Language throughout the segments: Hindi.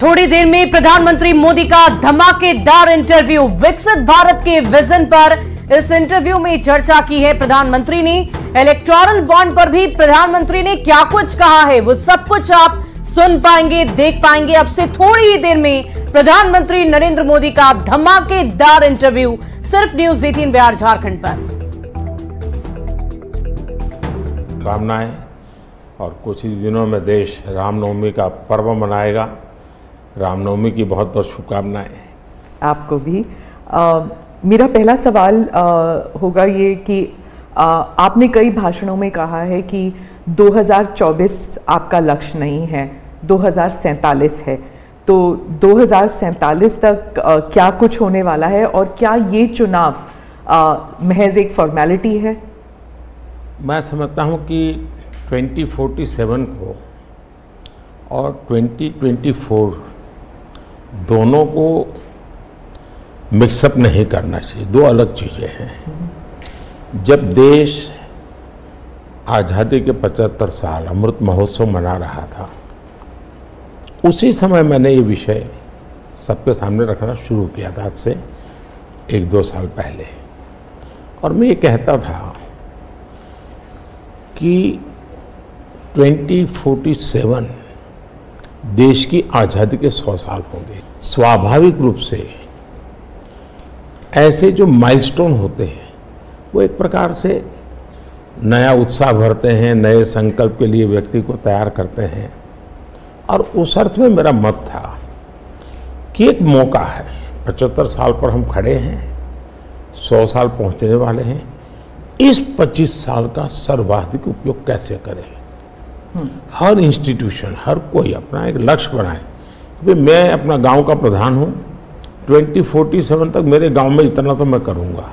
थोड़ी देर में प्रधानमंत्री मोदी का धमाकेदार इंटरव्यू, विकसित भारत के विजन पर इस इंटरव्यू में चर्चा की है प्रधानमंत्री ने। इलेक्टोरल बॉन्ड पर भी प्रधानमंत्री ने क्या कुछ कहा है वो सब कुछ आप सुन पाएंगे, देख पाएंगे। अब से थोड़ी ही देर में प्रधानमंत्री नरेंद्र मोदी का धमाकेदार इंटरव्यू सिर्फ न्यूज 18 बिहार झारखंड पर। कामनाएं और कुछ ही दिनों में देश रामनवमी का पर्व मनाएगा। रामनवमी की बहुत बहुत शुभकामनाएं। आपको भी। मेरा पहला सवाल होगा ये कि आपने कई भाषणों में कहा है कि 2024 आपका लक्ष्य नहीं है, 2047 है। तो 2047 तक क्या कुछ होने वाला है और क्या ये चुनाव महज एक फॉर्मेलिटी है? मैं समझता हूं कि 2047 को और 2024 दोनों को मिक्सअप नहीं करना चाहिए, दो अलग चीज़ें हैं। जब देश आज़ादी के 75 साल अमृत महोत्सव मना रहा था, उसी समय मैंने ये विषय सबके सामने रखना शुरू किया था, आज से 1-2 साल पहले। और मैं ये कहता था कि 2047 देश की आज़ादी के 100 साल होंगे। स्वाभाविक रूप से ऐसे जो माइलस्टोन होते हैं वो एक प्रकार से नया उत्साह भरते हैं, नए संकल्प के लिए व्यक्ति को तैयार करते हैं। और उस अर्थ में मेरा मत था कि एक मौका है, 75 साल पर हम खड़े हैं, 100 साल पहुंचने वाले हैं। इस 25 साल का सर्वाधिक उपयोग कैसे करें? हर इंस्टीट्यूशन, हर कोई अपना एक लक्ष्य बनाए कि मैं अपना गांव का प्रधान हूं, 2047 तक मेरे गांव में इतना तो मैं करूंगा।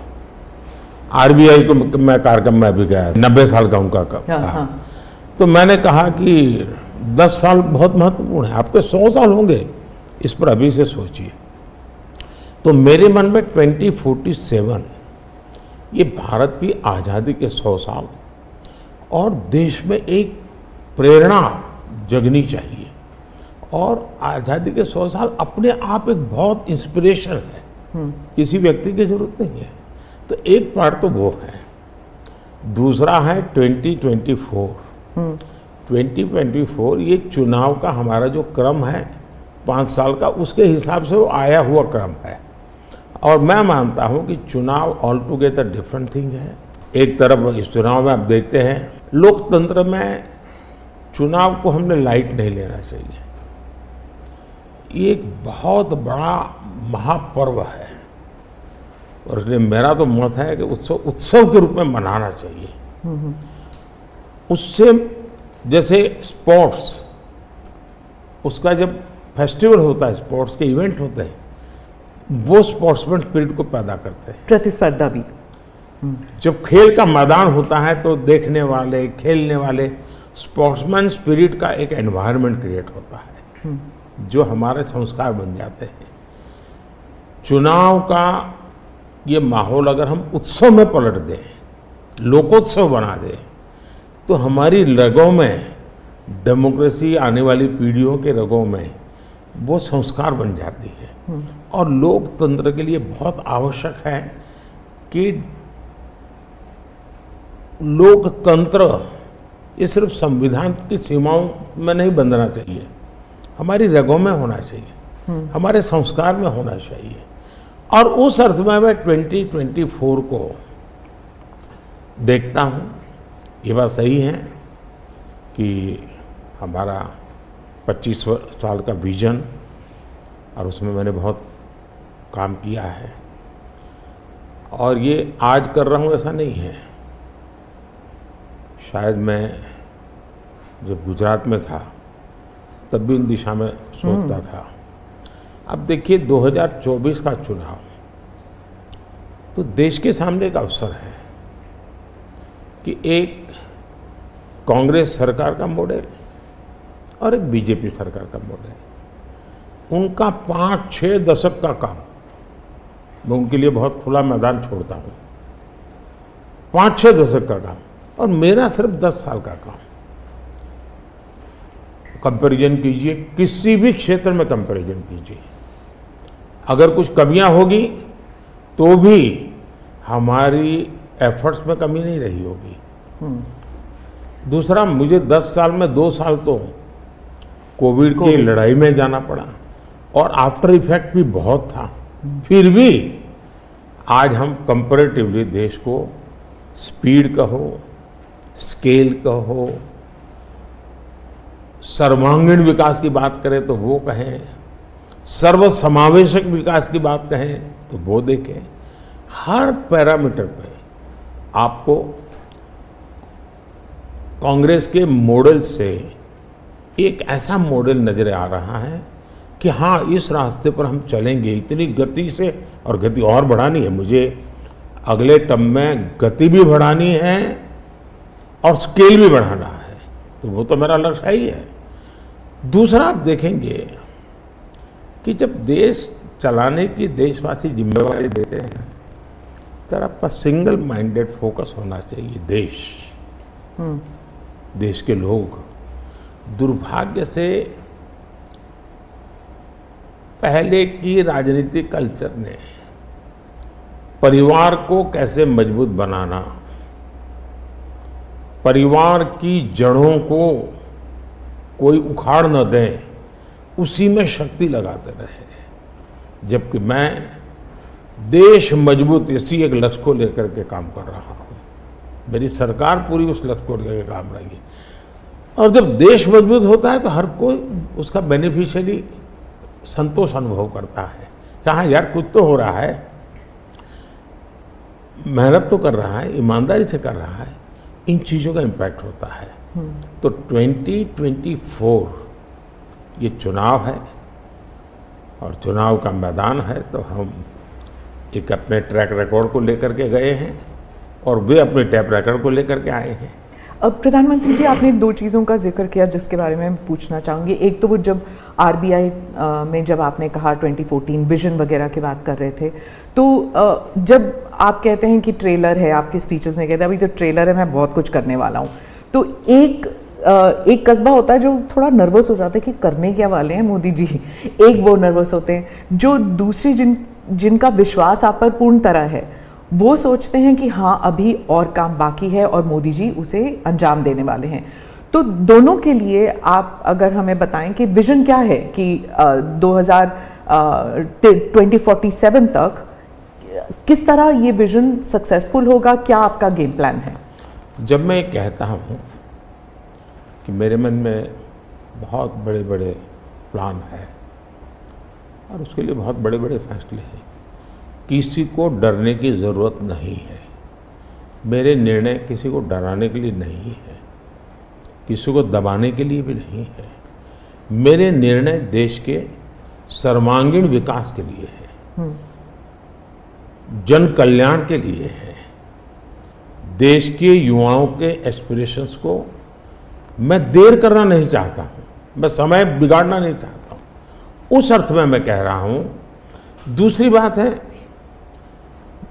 आरबीआई को मैं कार्यक्रम में भी गया, 90 साल का उनका कहा। तो मैंने कहा कि 10 साल बहुत महत्वपूर्ण है, आपके 100 साल होंगे, इस पर अभी से सोचिए। तो मेरे मन में 2047 ये भारत की आज़ादी के 100 साल और देश में एक प्रेरणा जगनी चाहिए। और आज़ादी के 100 साल अपने आप एक बहुत इंस्पिरेशन है, किसी व्यक्ति की जरूरत नहीं है। तो एक पार्ट तो वो है। दूसरा है 2024। 2024 ये चुनाव का हमारा जो क्रम है 5 साल का, उसके हिसाब से वो आया हुआ क्रम है। और मैं मानता हूं कि चुनाव ऑल टुगेदर डिफरेंट थिंग है। एक तरफ इस चुनाव में आप देखते हैं, लोकतंत्र में चुनाव को हमने लाइट नहीं लेना चाहिए। ये एक बहुत बड़ा महापर्व है और इसलिए मेरा तो मत है कि उत्सव के रूप में मनाना चाहिए। उससे जैसे स्पोर्ट्स, उसका जब फेस्टिवल होता है, स्पोर्ट्स के इवेंट होते हैं, वो स्पोर्ट्समैन स्पिरिट को पैदा करते हैं। प्रतिस्पर्धा भी। जब खेल का मैदान होता है तो देखने वाले, खेलने वाले, स्पोर्ट्समैन स्पिरिट का एक एनवायरनमेंट क्रिएट होता है जो हमारे संस्कार बन जाते हैं। चुनाव का ये माहौल अगर हम उत्सव में पलट दें, लोकोत्सव बना दें, तो हमारी रगों में डेमोक्रेसी, आने वाली पीढ़ियों के रगों में वो संस्कार बन जाती है। और लोकतंत्र के लिए बहुत आवश्यक है कि लोकतंत्र ये सिर्फ संविधान की सीमाओं में नहीं बंधना चाहिए, हमारी रगों में होना चाहिए, हमारे संस्कार में होना चाहिए। और उस अर्थ में मैं 2024 को देखता हूँ। ये बात सही है कि हमारा 25 साल का विजन, और उसमें मैंने बहुत काम किया है। और ये आज कर रहा हूँ ऐसा नहीं है, शायद मैं जब गुजरात में था तब भी इन दिशा में सोचता था। अब देखिए 2024 का चुनाव तो देश के सामने एक अवसर है कि एक कांग्रेस सरकार का मॉडल और एक बीजेपी सरकार का मॉडल, उनका 5-6 दशक का काम, मैं उनके लिए बहुत खुला मैदान छोड़ता हूँ। 5-6 दशक का काम और मेरा सिर्फ 10 साल का काम। कंपैरिजन कीजिए, किसी भी क्षेत्र में कंपैरिजन कीजिए, अगर कुछ कमियां होगी तो भी हमारी एफर्ट्स में कमी नहीं रही होगी। दूसरा, मुझे 10 साल में 2 साल तो कोविड की लड़ाई में जाना पड़ा और आफ्टर इफेक्ट भी बहुत था। फिर भी आज हम कंपैरेटिवली देश को स्पीड कहो, स्केल कहो, सर्वांगीण विकास की बात करें तो वो कहें, सर्वसमावेशक विकास की बात कहें तो वो देखें, हर पैरामीटर पे आपको कांग्रेस के मॉडल से एक ऐसा मॉडल नजर आ रहा है कि हाँ, इस रास्ते पर हम चलेंगे इतनी गति से, और गति और बढ़ानी है मुझे, अगले टर्म में गति भी बढ़ानी है और स्केल भी बढ़ाना है, तो वो तो मेरा लक्ष्य ही है। दूसरा, आप देखेंगे कि जब देश चलाने की देशवासी जिम्मेवारी देते हैं तो आपका सिंगल माइंडेड फोकस होना चाहिए। देश के लोग दुर्भाग्य से पहले की राजनीतिक कल्चर ने परिवार को कैसे मजबूत बनाना, परिवार की जड़ों को कोई उखाड़ न दे, उसी में शक्ति लगाते रहे। जबकि मैं देश मजबूत इसी एक लक्ष्य को लेकर के काम कर रहा हूं, मेरी सरकार पूरी उस लक्ष्य को लेकर के काम रही। और जब देश मजबूत होता है तो हर कोई उसका बेनिफिशियरी संतोष अनुभव करता है, हाँ यार कुछ तो हो रहा है, मेहनत तो कर रहा है, ईमानदारी से कर रहा है, इन चीज़ों का इम्पैक्ट होता है। तो 2024 ये चुनाव है और चुनाव का मैदान है, तो हम एक अपने ट्रैक रिकॉर्ड को लेकर के गए हैं और वे अपने ट्रैक रिकॉर्ड को लेकर के आए हैं। अब प्रधानमंत्री जी, आपने 2 चीज़ों का जिक्र किया जिसके बारे में पूछना चाहूँगी। एक तो वो जब आरबीआई में जब आपने कहा 2014 विजन वगैरह की बात कर रहे थे, तो जब आप कहते हैं कि ट्रेलर है, आपके स्पीचेस में कहते हैं अभी तो ट्रेलर है, मैं बहुत कुछ करने वाला हूँ, तो एक कस्बा होता है जो थोड़ा नर्वस हो जाता है कि करने क्या वाले हैं मोदी जी। एक वो नर्वस होते हैं जो दूसरी जिनका विश्वास आप पर पूर्ण तरह है, वो सोचते हैं कि हाँ अभी और काम बाकी है और मोदी जी उसे अंजाम देने वाले हैं। तो दोनों के लिए आप अगर हमें बताएं कि विजन क्या है कि 2047 तक किस तरह ये विजन सक्सेसफुल होगा, क्या आपका गेम प्लान है? जब मैं कहता हूँ कि मेरे मन में बहुत बड़े बड़े प्लान है और उसके लिए बहुत बड़े बड़े फैसले हैं, किसी को डरने की ज़रूरत नहीं है। मेरे निर्णय किसी को डराने के लिए नहीं है, किसी को दबाने के लिए भी नहीं है। मेरे निर्णय देश के सर्वांगीण विकास के लिए है, जन कल्याण के लिए है, देश के युवाओं के एस्पिरेशंस को मैं देर करना नहीं चाहता हूँ, मैं समय बिगाड़ना नहीं चाहता हूँ, उस अर्थ में मैं कह रहा हूँ। दूसरी बात है,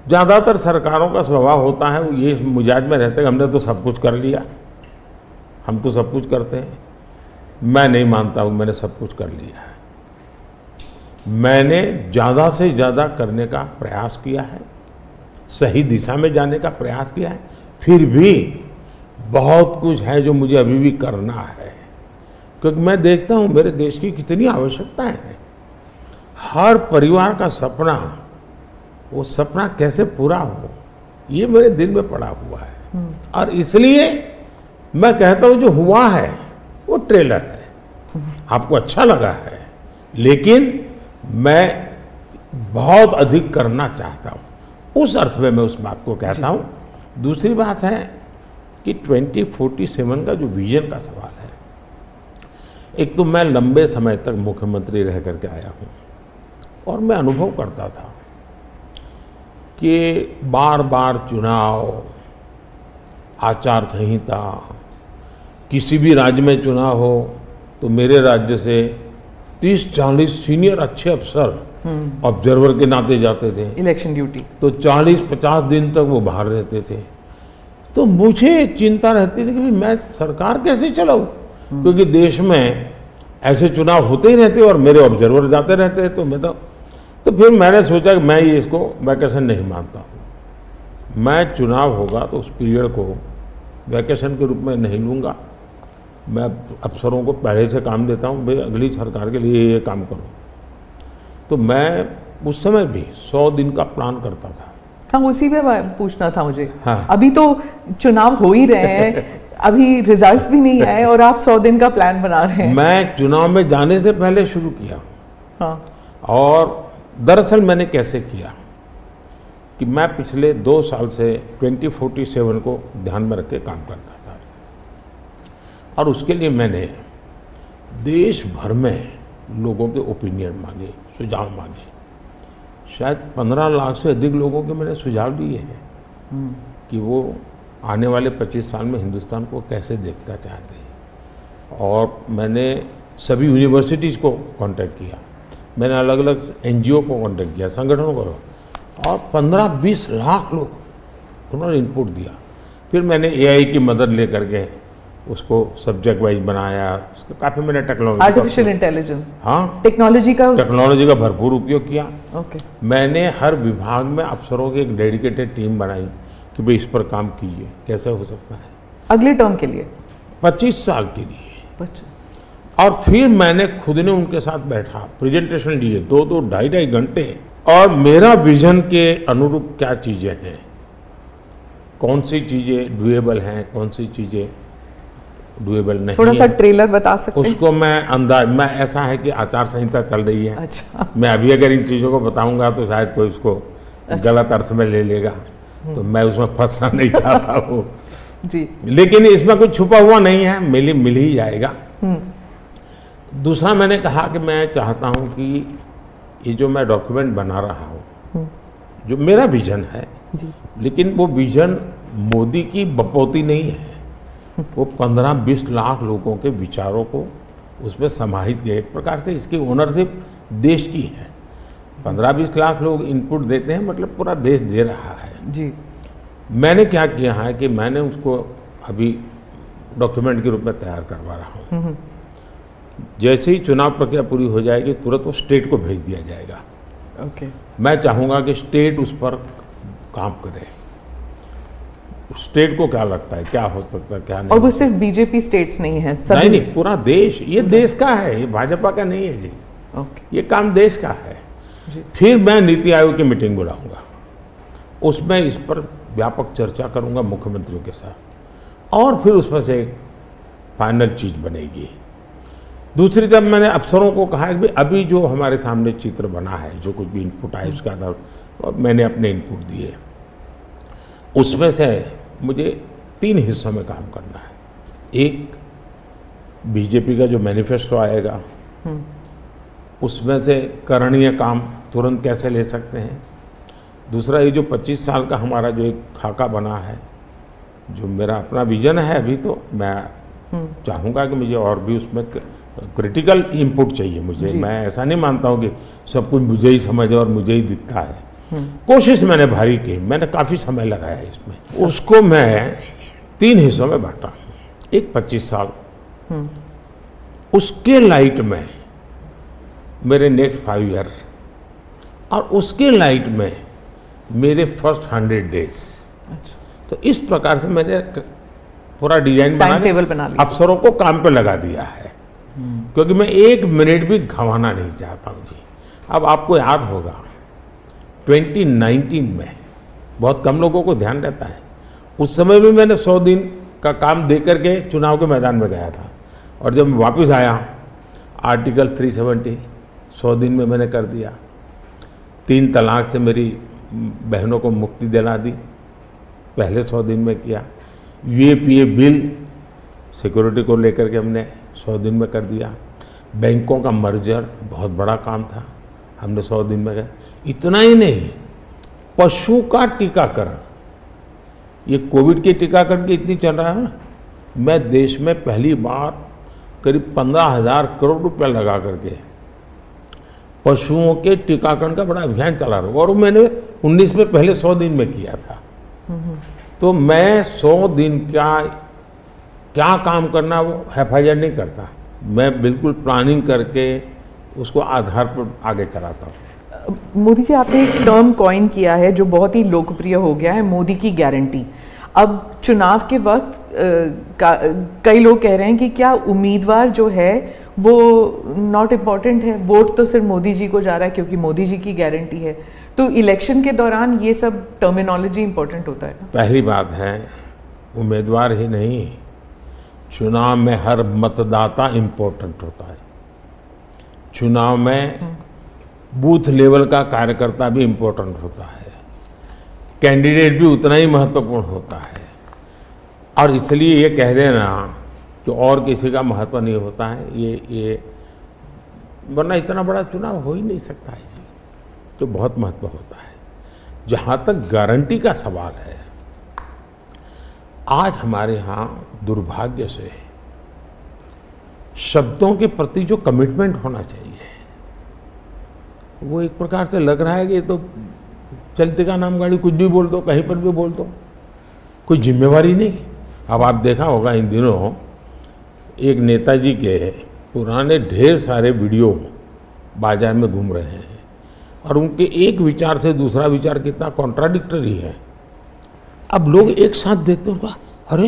ज़्यादातर सरकारों का स्वभाव होता है वो ये मिजाज में रहते हैं हमने तो सब कुछ कर लिया, हम तो सब कुछ करते हैं। मैं नहीं मानता हूँ मैंने सब कुछ कर लिया है। मैंने ज़्यादा से ज़्यादा करने का प्रयास किया है, सही दिशा में जाने का प्रयास किया है, फिर भी बहुत कुछ है जो मुझे अभी भी करना है, क्योंकि मैं देखता हूँ मेरे देश की कितनी आवश्यकताएं हैं। हर परिवार का सपना, वो सपना कैसे पूरा हो, ये मेरे दिल में पड़ा हुआ है। और इसलिए मैं कहता हूँ जो हुआ है वो ट्रेलर है, आपको अच्छा लगा है, लेकिन मैं बहुत अधिक करना चाहता हूँ, उस अर्थ में मैं उस बात को कहता हूँ। दूसरी बात है कि 2047 का जो विजन का सवाल है, एक तो मैं लंबे समय तक मुख्यमंत्री रह करके आया हूँ और मैं अनुभव करता था कि बार बार चुनाव, आचार संहिता, किसी भी राज्य में चुनाव हो तो मेरे राज्य से 30-40 सीनियर अच्छे अफसर ऑब्जर्वर के नाते जाते थे इलेक्शन ड्यूटी, तो 40-50 दिन तक वो बाहर रहते थे। तो मुझे चिंता रहती थी कि मैं सरकार कैसे चलाऊं, क्योंकि देश में ऐसे चुनाव होते ही रहते और मेरे ऑब्जर्वर जाते रहते हैं, तो फिर मैंने सोचा कि मैं ये इसको वैकेशन नहीं मानता हूँ। मैं चुनाव होगा तो उस पीरियड को वैकेशन के रूप में नहीं लूँगा। मैं अफसरों को पहले से काम देता हूँ, भाई अगली सरकार के लिए ये काम करो। तो मैं उस समय भी 100 दिन का प्लान करता था। हाँ, उसी पे पूछना था मुझे। हाँ। अभी तो चुनाव हो ही रहे हैं, अभी रिजल्ट्स भी नहीं आए और आप 100 दिन का प्लान बना रहे हैं। मैं चुनाव में जाने से पहले शुरू किया। हाँ। और दरअसल मैंने कैसे किया कि मैं पिछले 2 साल से 2047 को ध्यान में रख के काम करता था, और उसके लिए मैंने देश भर में लोगों के ओपिनियन मांगे, सुझाव मांगे। शायद 15 लाख से अधिक लोगों के मैंने सुझाव दिए हैं कि वो आने वाले 25 साल में हिंदुस्तान को कैसे देखना चाहते हैं। और मैंने सभी यूनिवर्सिटीज़ को कांटेक्ट किया, मैंने अलग अलग NGO को कांटेक्ट किया, संगठनों को, और 15-20 लाख लोग उन्होंने इनपुट दिया। फिर मैंने AI की मदद लेकर के उसको सब्जेक्ट वाइज बनाया, उसका काफ़ी मैंने टेक्नोलॉजी, आर्टिफिशियल इंटेलिजेंस, हाँ, टेक्नोलॉजी का भरपूर उपयोग किया। ओके। मैंने हर विभाग में अफसरों की एक डेडिकेटेड टीम बनाई कि भाई इस पर काम कीजिए, कैसे हो सकता है अगले टर्म के लिए, 25 साल के लिए। 25। और फिर मैंने खुद ने उनके साथ बैठा, प्रेजेंटेशन दिए 2-2, 2.5 घंटे, और मेरा विजन के अनुरूप क्या चीज़ें हैं, कौन सी चीज़ें डुएबल हैं, कौन सी चीज़ें डुएबल नहीं। थोड़ा सा ट्रेलर बता सकते हैं? उसको मैं ऐसा है कि आचार संहिता चल रही है। अच्छा। मैं अभी अगर इन चीज़ों को बताऊंगा तो शायद कोई उसको गलत अर्थ में ले लेगा, तो मैं उसमें फंसना नहीं चाहता हूँ जी। लेकिन इसमें कुछ छुपा हुआ नहीं है, मिल ही जाएगा। दूसरा मैंने कहा कि मैं चाहता हूँ कि ये जो मैं डॉक्यूमेंट बना रहा हूँ, जो मेरा विजन है, लेकिन वो विजन मोदी की बपौती नहीं है, वो 15-20 लाख लोगों के विचारों को उसमें समाहित किया। एक प्रकार से इसकी ओनरशिप देश की है। 15-20 लाख लोग इनपुट देते हैं, मतलब पूरा देश दे रहा है जी। मैंने क्या किया है कि मैंने उसको अभी डॉक्यूमेंट के रूप में तैयार करवा रहा हूँ। जैसे ही चुनाव प्रक्रिया पूरी हो जाएगी तुरंत वो स्टेट को भेज दिया जाएगा। ओके। मैं चाहूँगा कि स्टेट उस पर काम करे। स्टेट को क्या लगता है, क्या हो सकता है, क्या नहीं। और वो सिर्फ बीजेपी स्टेट्स नहीं है, सभी नहीं, पूरा देश, ये देश का है, ये भाजपा का नहीं है जी। ओके। ये काम देश का है जी। फिर मैं नीति आयोग की मीटिंग बुलाऊंगा, उसमें इस पर व्यापक चर्चा करूंगा मुख्यमंत्रियों के साथ, और फिर उसमें से एक फाइनल चीज बनेगी। दूसरी तरफ मैंने अफसरों को कहा कि अभी जो हमारे सामने चित्र बना है, जो कुछ भी इनपुट आए उसका आधार और मैंने अपने इनपुट दिए, उसमें से मुझे 3 हिस्सों में काम करना है। एक, बीजेपी का जो मैनिफेस्टो आएगा उसमें से करणीय काम तुरंत कैसे ले सकते हैं। दूसरा, ये जो 25 साल का हमारा जो एक खाका बना है, जो मेरा अपना विजन है, अभी तो मैं चाहूँगा कि मुझे और भी उसमें क्रिटिकल इनपुट चाहिए मुझे। मैं ऐसा नहीं मानता हूँ कि सब कुछ मुझे ही समझ और मुझे ही दिखता है। कोशिश मैंने भारी की, मैंने काफ़ी समय लगाया इसमें। उसको मैं 3 हिस्सों में बांटा। एक 25 साल, उसके लाइट में मेरे नेक्स्ट 5 ईयर, और उसके लाइट में मेरे फर्स्ट 100 डेज। तो इस प्रकार से मैंने पूरा डिजाइन बना अफसरों को काम पे लगा दिया है, क्योंकि मैं 1 मिनट भी गंवाना नहीं चाहता हूँ जी। अब आपको याद होगा 2019 में बहुत कम लोगों को ध्यान रहता है, उस समय भी मैंने 100 दिन का काम दे करके चुनाव के मैदान में गया था, और जब मैं वापस आया आर्टिकल 370 100 दिन में मैंने कर दिया। 3 तलाक से मेरी बहनों को मुक्ति दिला दी, पहले 100 दिन में किया। UAPA बिल सिक्योरिटी को लेकर के हमने 100 दिन में कर दिया। बैंकों का मर्जर बहुत बड़ा काम था, हमने 100 दिन में किया। इतना ही नहीं, पशु का टीकाकरण, ये कोविड के टीकाकरण की इतनी चल रहा है ना, मैं देश में पहली बार करीब 15,000 करोड़ रुपया लगा करके पशुओं के टीकाकरण का बड़ा अभियान चला रहा हूँ, और मैंने 19 में पहले 100 दिन में किया था। तो मैं 100 दिन क्या काम करना वो FIR नहीं करता, मैं बिल्कुल प्लानिंग करके उसको आधार पर आगे चलाता हूँ। मोदी जी, आपने एक टर्म कॉइन किया है जो बहुत ही लोकप्रिय हो गया है, मोदी की गारंटी। अब चुनाव के वक्त कई लोग कह रहे हैं कि क्या उम्मीदवार जो है वो नॉट इम्पॉर्टेंट है, वोट तो सिर्फ मोदी जी को जा रहा है क्योंकि मोदी जी की गारंटी है। तो इलेक्शन के दौरान ये सब टर्मिनोलॉजी इंपॉर्टेंट होता है। पहली बात है, उम्मीदवार ही नहीं, चुनाव में हर मतदाता इम्पोर्टेंट होता है। चुनाव में बूथ लेवल का कार्यकर्ता भी इम्पोर्टेंट होता है, कैंडिडेट भी उतना ही महत्वपूर्ण होता है। और इसलिए ये कह देना कि और किसी का महत्व नहीं होता है, ये वरना इतना बड़ा चुनाव हो ही नहीं सकता है जी, तो बहुत महत्व होता है। जहाँ तक गारंटी का सवाल है, आज हमारे यहाँ दुर्भाग्य से शब्दों के प्रति जो कमिटमेंट होना चाहिए वो एक प्रकार से लग रहा है कि ये तो चलते का नाम गाड़ी, कुछ भी बोल दो, कहीं पर भी बोल दो, कोई जिम्मेवारी नहीं। अब आप देखा होगा इन दिनों एक नेताजी के पुराने ढेर सारे वीडियो बाजार में घूम रहे हैं और उनके एक विचार से दूसरा विचार कितना कॉन्ट्राडिक्टरी है। अब लोग एक साथ देखते हैं, अरे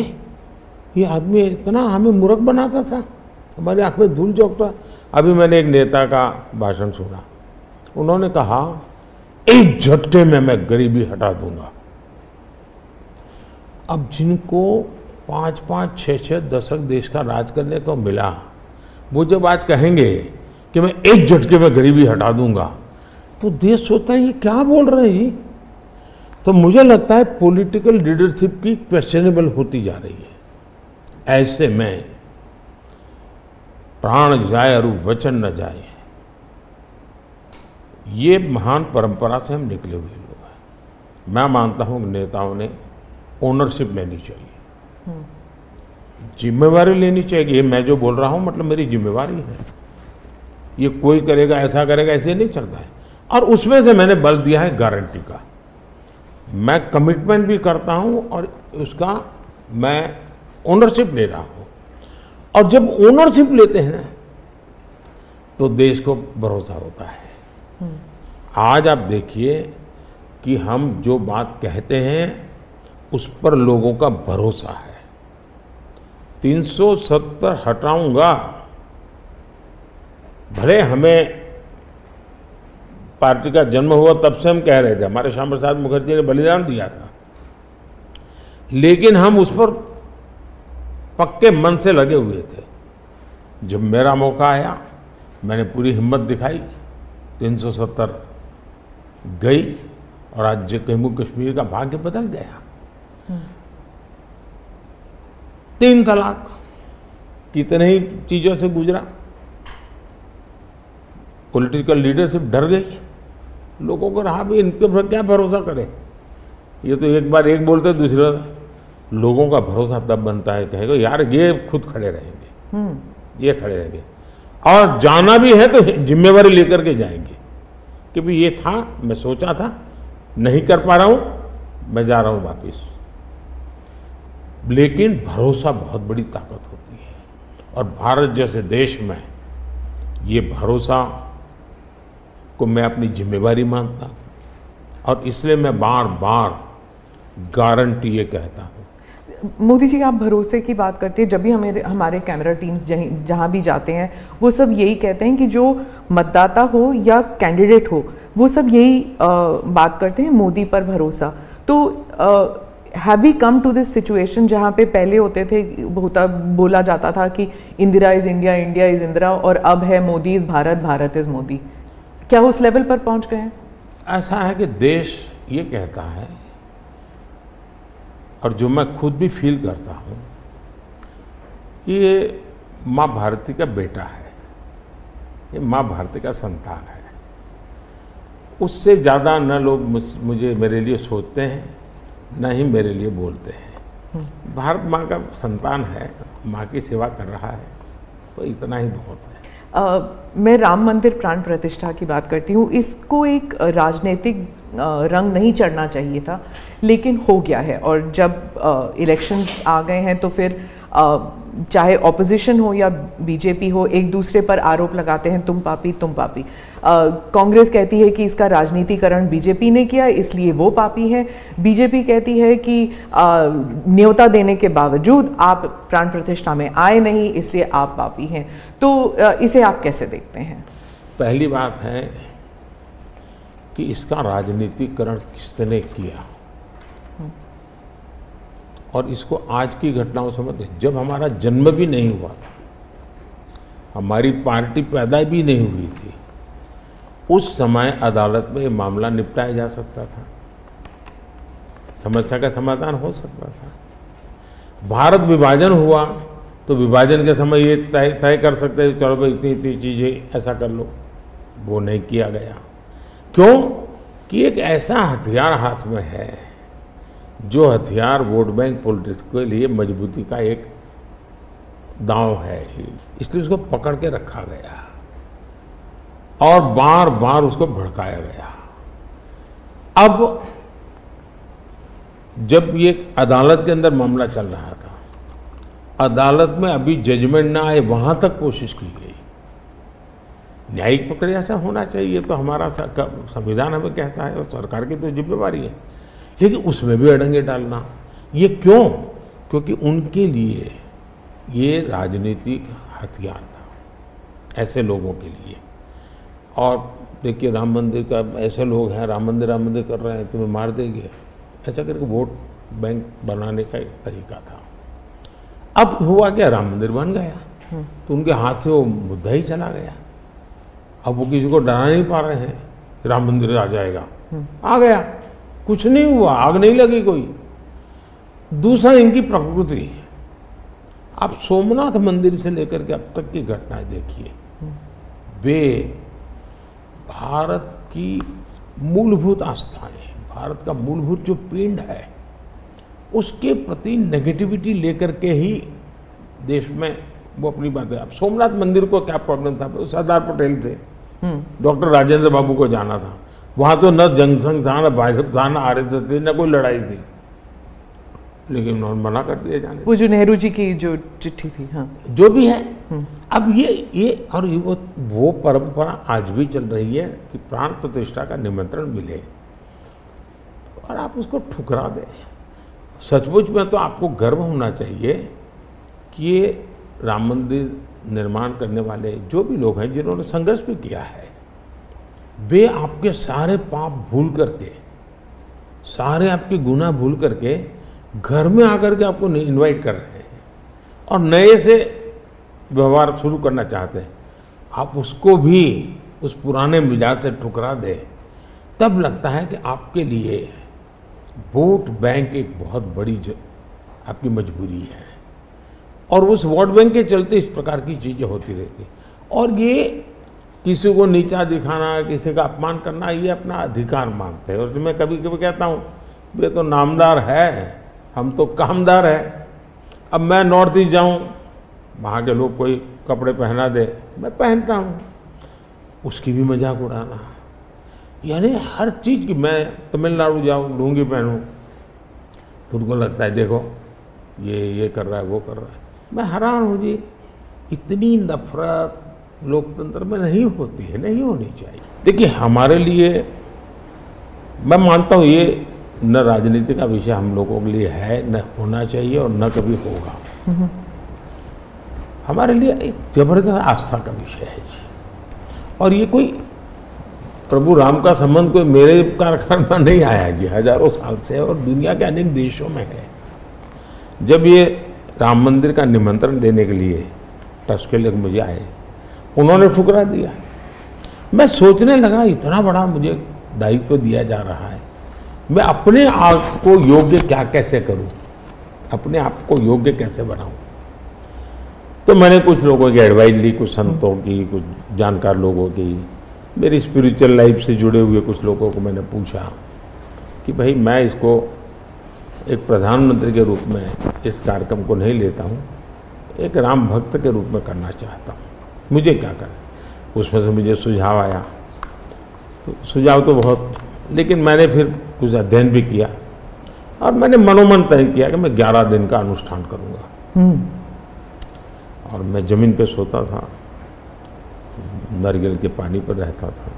ये आदमी इतना हमें मूर्ख बनाता था, हमारी आंख में धूल झोंकता। अभी मैंने एक नेता का भाषण सुना, उन्होंने कहा एक झटके में मैं गरीबी हटा दूंगा। अब जिनको 5-5, 6-6 दशक देश का राज करने को मिला, वो जब आज कहेंगे कि मैं एक झटके में गरीबी हटा दूंगा, तो देश सोचता है ये क्या बोल रहे हैं जी। तो मुझे लगता है पॉलिटिकल लीडरशिप की क्वेश्चनेबल होती जा रही है। ऐसे में प्राण जाए और वचन न जाए, ये महान परंपरा से हम निकले हुए लोग हैं। मैं मानता हूं कि नेताओं ने ओनरशिप लेनी चाहिए, जिम्मेवारी लेनी चाहिए। ये मैं जो बोल रहा हूं मतलब मेरी जिम्मेवारी है, ये कोई करेगा ऐसा करेगा ऐसे नहीं चलता है। और उसमें से मैंने बल दिया है गारंटी का। मैं कमिटमेंट भी करता हूं और उसका मैं ओनरशिप ले रहा हूं। और जब ओनरशिप लेते हैं ना तो देश को भरोसा होता है। आज आप देखिए कि हम जो बात कहते हैं उस पर लोगों का भरोसा है। 370 हटाऊंगा, भले हमें पार्टी का जन्म हुआ तब से हम कह रहे थे, हमारे श्यामा प्रसाद मुखर्जी ने बलिदान दिया था, लेकिन हम उस पर पक्के मन से लगे हुए थे। जब मेरा मौका आया मैंने पूरी हिम्मत दिखाई, 370 गई और आज जम्मू कश्मीर का भाग्य बदल गया। 3 तलाक कितने ही चीजों से गुजरा, पॉलिटिकल लीडरशिप डर गई, लोगों को रहा भी इनके पर क्या भरोसा करें। ये तो एक बार एक बोलते दूसरा, लोगों का भरोसा तब बनता है, कहेगा यार ये खुद खड़े रहेंगे, ये खड़े रहेंगे और जाना भी है तो जिम्मेवारी लेकर के जाएंगे कि भाई ये था, मैं सोचा था, नहीं कर पा रहा हूं, मैं जा रहा हूं वापिस। लेकिन भरोसा बहुत बड़ी ताकत होती है और भारत जैसे देश में ये भरोसा को मैं अपनी जिम्मेवारी मानता हूं और इसलिए मैं बार बार गारंटी ये कहता हूं। मोदी जी, आप भरोसे की बात करते हैं, जब भी हमारे कैमरा टीम्स जहाँ भी जाते हैं वो सब यही कहते हैं कि जो मतदाता हो या कैंडिडेट हो वो सब यही बात करते हैं, मोदी पर भरोसा। तो have we come to this situation जहाँ पे पहले होते थे, बोला जाता था कि Indira is India, India is Indira, और अब है मोदी इज भारत, भारत इज मोदी। क्या उस लेवल पर पहुंच गए हैं? ऐसा है कि देश ये कहता है और जो मैं खुद भी फील करता हूं कि ये माँ भारती का बेटा है, ये माँ भारती का संतान है। उससे ज़्यादा न लोग मुझे मेरे लिए सोचते हैं, न ही मेरे लिए बोलते हैं। भारत माँ का संतान है, माँ की सेवा कर रहा है, तो इतना ही बहुत है। मैं राम मंदिर प्राण प्रतिष्ठा की बात करती हूँ। इसको एक राजनीतिक रंग नहीं चढ़ना चाहिए था, लेकिन हो गया है और जब इलेक्शंस आ गए हैं तो फिर चाहे ऑपोजिशन हो या बीजेपी हो, एक दूसरे पर आरोप लगाते हैं, तुम पापी तुम पापी। कांग्रेस कहती है कि इसका राजनीतिकरण बीजेपी ने किया इसलिए वो पापी है। बीजेपी कहती है कि न्योता देने के बावजूद आप प्राण प्रतिष्ठा में आए नहीं इसलिए आप पापी हैं। तो इसे आप कैसे देखते हैं? पहली बात है कि इसका राजनीतिकरण किसने किया, और इसको आज की घटनाओं से मत, जब हमारा जन्म भी नहीं हुआ था, हमारी पार्टी पैदा भी नहीं हुई थी, उस समय अदालत में ये मामला निपटाया जा सकता था, समस्या का समाधान हो सकता था। भारत विभाजन हुआ तो विभाजन के समय ये तय कर सकते थे, चलो भाई इतनी इतनी चीज़ें ऐसा कर लो, वो नहीं किया गया। क्यों? कि एक ऐसा हथियार हाथ में है जो हथियार वोट बैंक पॉलिटिक्स के लिए मजबूती का एक दांव है, इसलिए उसको पकड़ के रखा गया और बार बार उसको भड़काया गया। अब जब ये अदालत के अंदर मामला चल रहा था, अदालत में अभी जजमेंट ना आए वहां तक कोशिश की गई। न्यायिक प्रक्रिया से होना चाहिए, तो हमारा संविधान हमें कहता है और सरकार की तो जिम्मेवारी है, लेकिन उसमें भी अड़ंगे डालना, ये क्यों? क्योंकि उनके लिए ये राजनीतिक हथियार था, ऐसे लोगों के लिए। और देखिए राम मंदिर का, ऐसे लोग हैं राम मंदिर कर रहे हैं, तुम्हें मार देंगे, ऐसा करके वोट बैंक बनाने का एक तरीका था। अब हुआ क्या, राम मंदिर बन गया तो उनके हाथ से वो मुद्दा ही चला गया। अब वो किसी को डरा नहीं पा रहे हैं, राम मंदिर आ जाएगा, आ गया, कुछ नहीं हुआ, आग नहीं लगी कोई। दूसरा, इनकी प्रकृति, आप सोमनाथ मंदिर से लेकर के अब तक की घटनाएं देखिए, वे भारत की मूलभूत आस्थाएं, भारत का मूलभूत जो पिंड है, उसके प्रति नेगेटिविटी लेकर के ही देश में वो अपनी बातें। अब सोमनाथ मंदिर को क्या प्रॉब्लम था, सरदार पटेल थे, डॉक्टर राजेंद्र बाबू को जाना था, वहां तो न जनसंघ था, न भाजपा था, न आरएसएस थी, न कोई लड़ाई थी, लेकिन उन्होंने मना कर दिया जाने। वो जो नेहरू जी की जो चिट्ठी थी, हाँ, जो भी है, अब ये और वो परंपरा आज भी चल रही है कि प्राण प्रतिष्ठा का निमंत्रण मिले और आप उसको ठुकरा दें। सचमुच में तो आपको गर्व होना चाहिए कि ये राम मंदिर निर्माण करने वाले जो भी लोग हैं, जिन्होंने संघर्ष भी किया है, वे आपके सारे पाप भूल करके, सारे आपके गुनाह भूल करके घर में आकर के आपको इनवाइट कर रहे हैं और नए से व्यवहार शुरू करना चाहते हैं। आप उसको भी उस पुराने मिजाज से ठुकरा दें, तब लगता है कि आपके लिए वोट बैंक एक बहुत बड़ी आपकी मजबूरी है, और उस वोट बैंक के चलते इस प्रकार की चीज़ें होती रहती। और ये किसी को नीचा दिखाना, किसी का अपमान करना, ये अपना अधिकार मानते हैं। और मैं कभी कभी कहता हूँ, वे तो नामदार है, हम तो कामदार है। अब मैं नॉर्थ ईस्ट जाऊँ, वहाँ के लोग कोई कपड़े पहना दे, मैं पहनता हूँ, उसकी भी मजाक उड़ाना, यानी हर चीज़ की। मैं तमिलनाडु जाऊँ, लुंगी पहनूँ, तो उनको लगता है देखो ये कर रहा है, वो कर रहा है। मैं हैरान हूँ जी, इतनी नफरत लोकतंत्र में नहीं होती है, नहीं होनी चाहिए। देखिए हमारे लिए, मैं मानता हूँ ये न राजनीति का विषय हम लोगों के लिए है, न होना चाहिए और न कभी होगा। हमारे लिए एक जबरदस्त आस्था का विषय है जी। और ये कोई प्रभु राम का संबंध कोई मेरे कारखाने में नहीं आया जी, हजारों साल से, और दुनिया के अनेक देशों में है। जब ये राम मंदिर का निमंत्रण देने के लिए टस्के लोग मुझे आए, उन्होंने ठुकरा दिया। मैं सोचने लगा, इतना बड़ा मुझे दायित्व दिया जा रहा है, मैं अपने आप को योग्य क्या कैसे करूं, अपने आप को योग्य कैसे बनाऊं। तो मैंने कुछ लोगों की एडवाइस ली, कुछ संतों की, कुछ जानकार लोगों की, मेरी स्पिरिचुअल लाइफ से जुड़े हुए कुछ लोगों को मैंने पूछा कि भाई मैं इसको एक प्रधानमंत्री के रूप में इस कार्यक्रम को नहीं लेता हूँ, एक राम भक्त के रूप में करना चाहता हूँ, मुझे क्या करें। उसमें से मुझे सुझाव आया, तो सुझाव तो बहुत, लेकिन मैंने फिर कुछ अध्ययन भी किया और मैंने मनोमन तय किया कि मैं 11 दिन का अनुष्ठान करूँगा। और मैं ज़मीन पे सोता था, नारियल के पानी पर रहता था,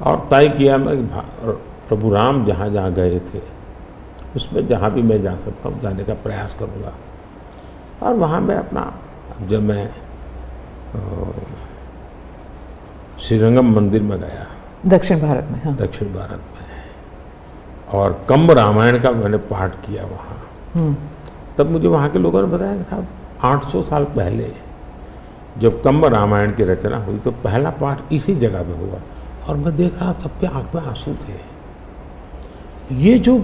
और तय किया मैं प्रभु राम जहाँ जहाँ गए थे उसमें जहाँ भी मैं जा सकता हूँ जाने का प्रयास करूँगा। और वहाँ मैं अपना, जब मैं श्रीरंगम मंदिर में गया, दक्षिण भारत में, हाँ। दक्षिण भारत में, और कंब रामायण का मैंने पाठ किया वहाँ, तब मुझे वहाँ के लोगों ने बताया कि साहब 800 साल पहले जब कंब रामायण की रचना हुई तो पहला पाठ इसी जगह पे हुआ। और मैं देख रहा सबके आंख में आंसू थे। ये जो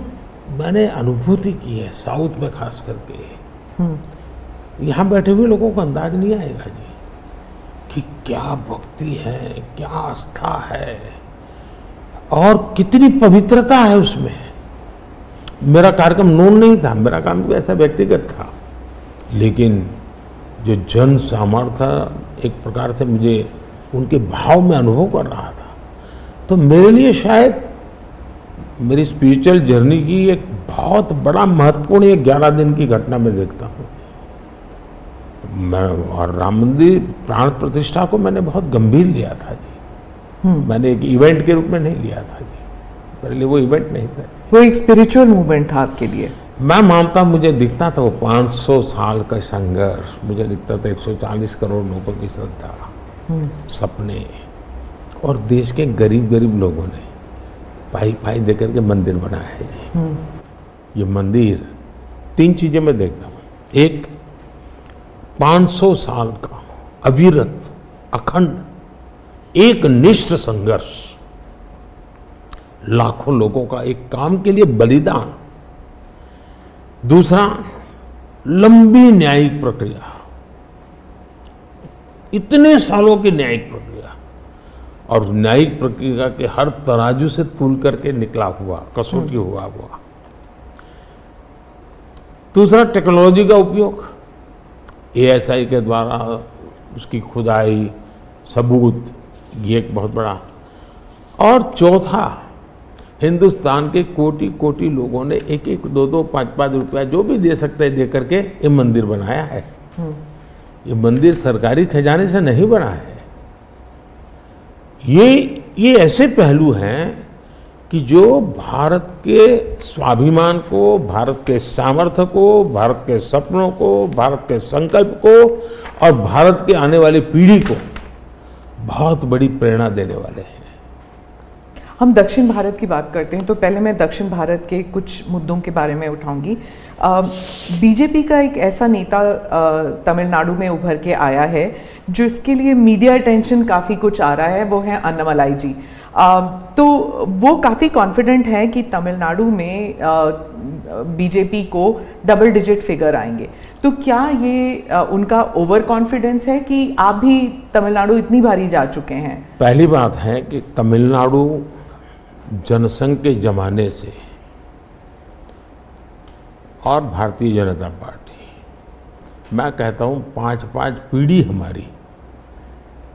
मैंने अनुभूति की है साउथ में खास करके, यहाँ बैठे हुए लोगों को अंदाज नहीं आएगा जी कि क्या भक्ति है, क्या आस्था है और कितनी पवित्रता है उसमें। मेरा कार्यक्रम नोन नहीं था, मेरा काम तो ऐसा व्यक्तिगत था, लेकिन जो जन सामर्थ्य एक प्रकार से मुझे उनके भाव में अनुभव कर रहा था, तो मेरे लिए शायद मेरी स्पिरिचुअल जर्नी की एक बहुत बड़ा महत्वपूर्ण एक 11 दिन की घटना मैं देखता हूँ। मैं और राम मंदिर प्राण प्रतिष्ठा को मैंने बहुत गंभीर लिया था जी। मैंने एक इवेंट के रूप में नहीं लिया था जी, मेरे लिए वो इवेंट नहीं था, वो एक स्पिरिचुअल मूवमेंट था आपके लिए। मैं मानता, मुझे दिखता था वो 500 साल का संघर्ष, मुझे दिखता था 140 करोड़ लोगों की श्रद्धा, सपने, और देश के गरीब गरीब लोगों ने पाई पाई देकर के मंदिर बनाया है जी। ये मंदिर 3 चीजें मैं देखता हूँ। एक, 500 साल का अविरत अखंड एक निष्ठ संघर्ष, लाखों लोगों का एक काम के लिए बलिदान। दूसरा, लंबी न्यायिक प्रक्रिया, इतने सालों की न्यायिक प्रक्रिया, और न्यायिक प्रक्रिया के हर तराजू से तुल करके निकला हुआ, कसौटी हुआ। दूसरा, टेक्नोलॉजी का उपयोग, ASI के द्वारा उसकी खुदाई, सबूत, ये एक बहुत बड़ा। और चौथा, हिंदुस्तान के कोटि कोटि लोगों ने 1-1, 2-2, 5-5 रुपया जो भी दे सकते हैं दे करके ये मंदिर बनाया है। ये मंदिर सरकारी खजाने से नहीं बना है। ये ऐसे पहलू हैं कि जो भारत के स्वाभिमान को, भारत के सामर्थ्य को, भारत के सपनों को, भारत के संकल्प को और भारत के आने वाली पीढ़ी को बहुत बड़ी प्रेरणा देने वाले हैं। हम दक्षिण भारत की बात करते हैं तो पहले मैं दक्षिण भारत के कुछ मुद्दों के बारे में उठाऊंगी। बीजेपी का एक ऐसा नेता तमिलनाडु में उभर के आया है जो इसके लिए मीडिया अटेंशन काफ़ी कुछ आ रहा है, वो है अन्नामलाई जी। तो वो काफ़ी कॉन्फिडेंट है कि तमिलनाडु में बीजेपी को डबल डिजिट फिगर आएंगे। तो क्या ये उनका ओवर कॉन्फिडेंस है कि आप भी तमिलनाडु इतनी बारी जा चुके हैं? पहली बात है कि तमिलनाडु जनसंघ के जमाने से और भारतीय जनता पार्टी, मैं कहता हूं 5-5 पीढ़ी हमारी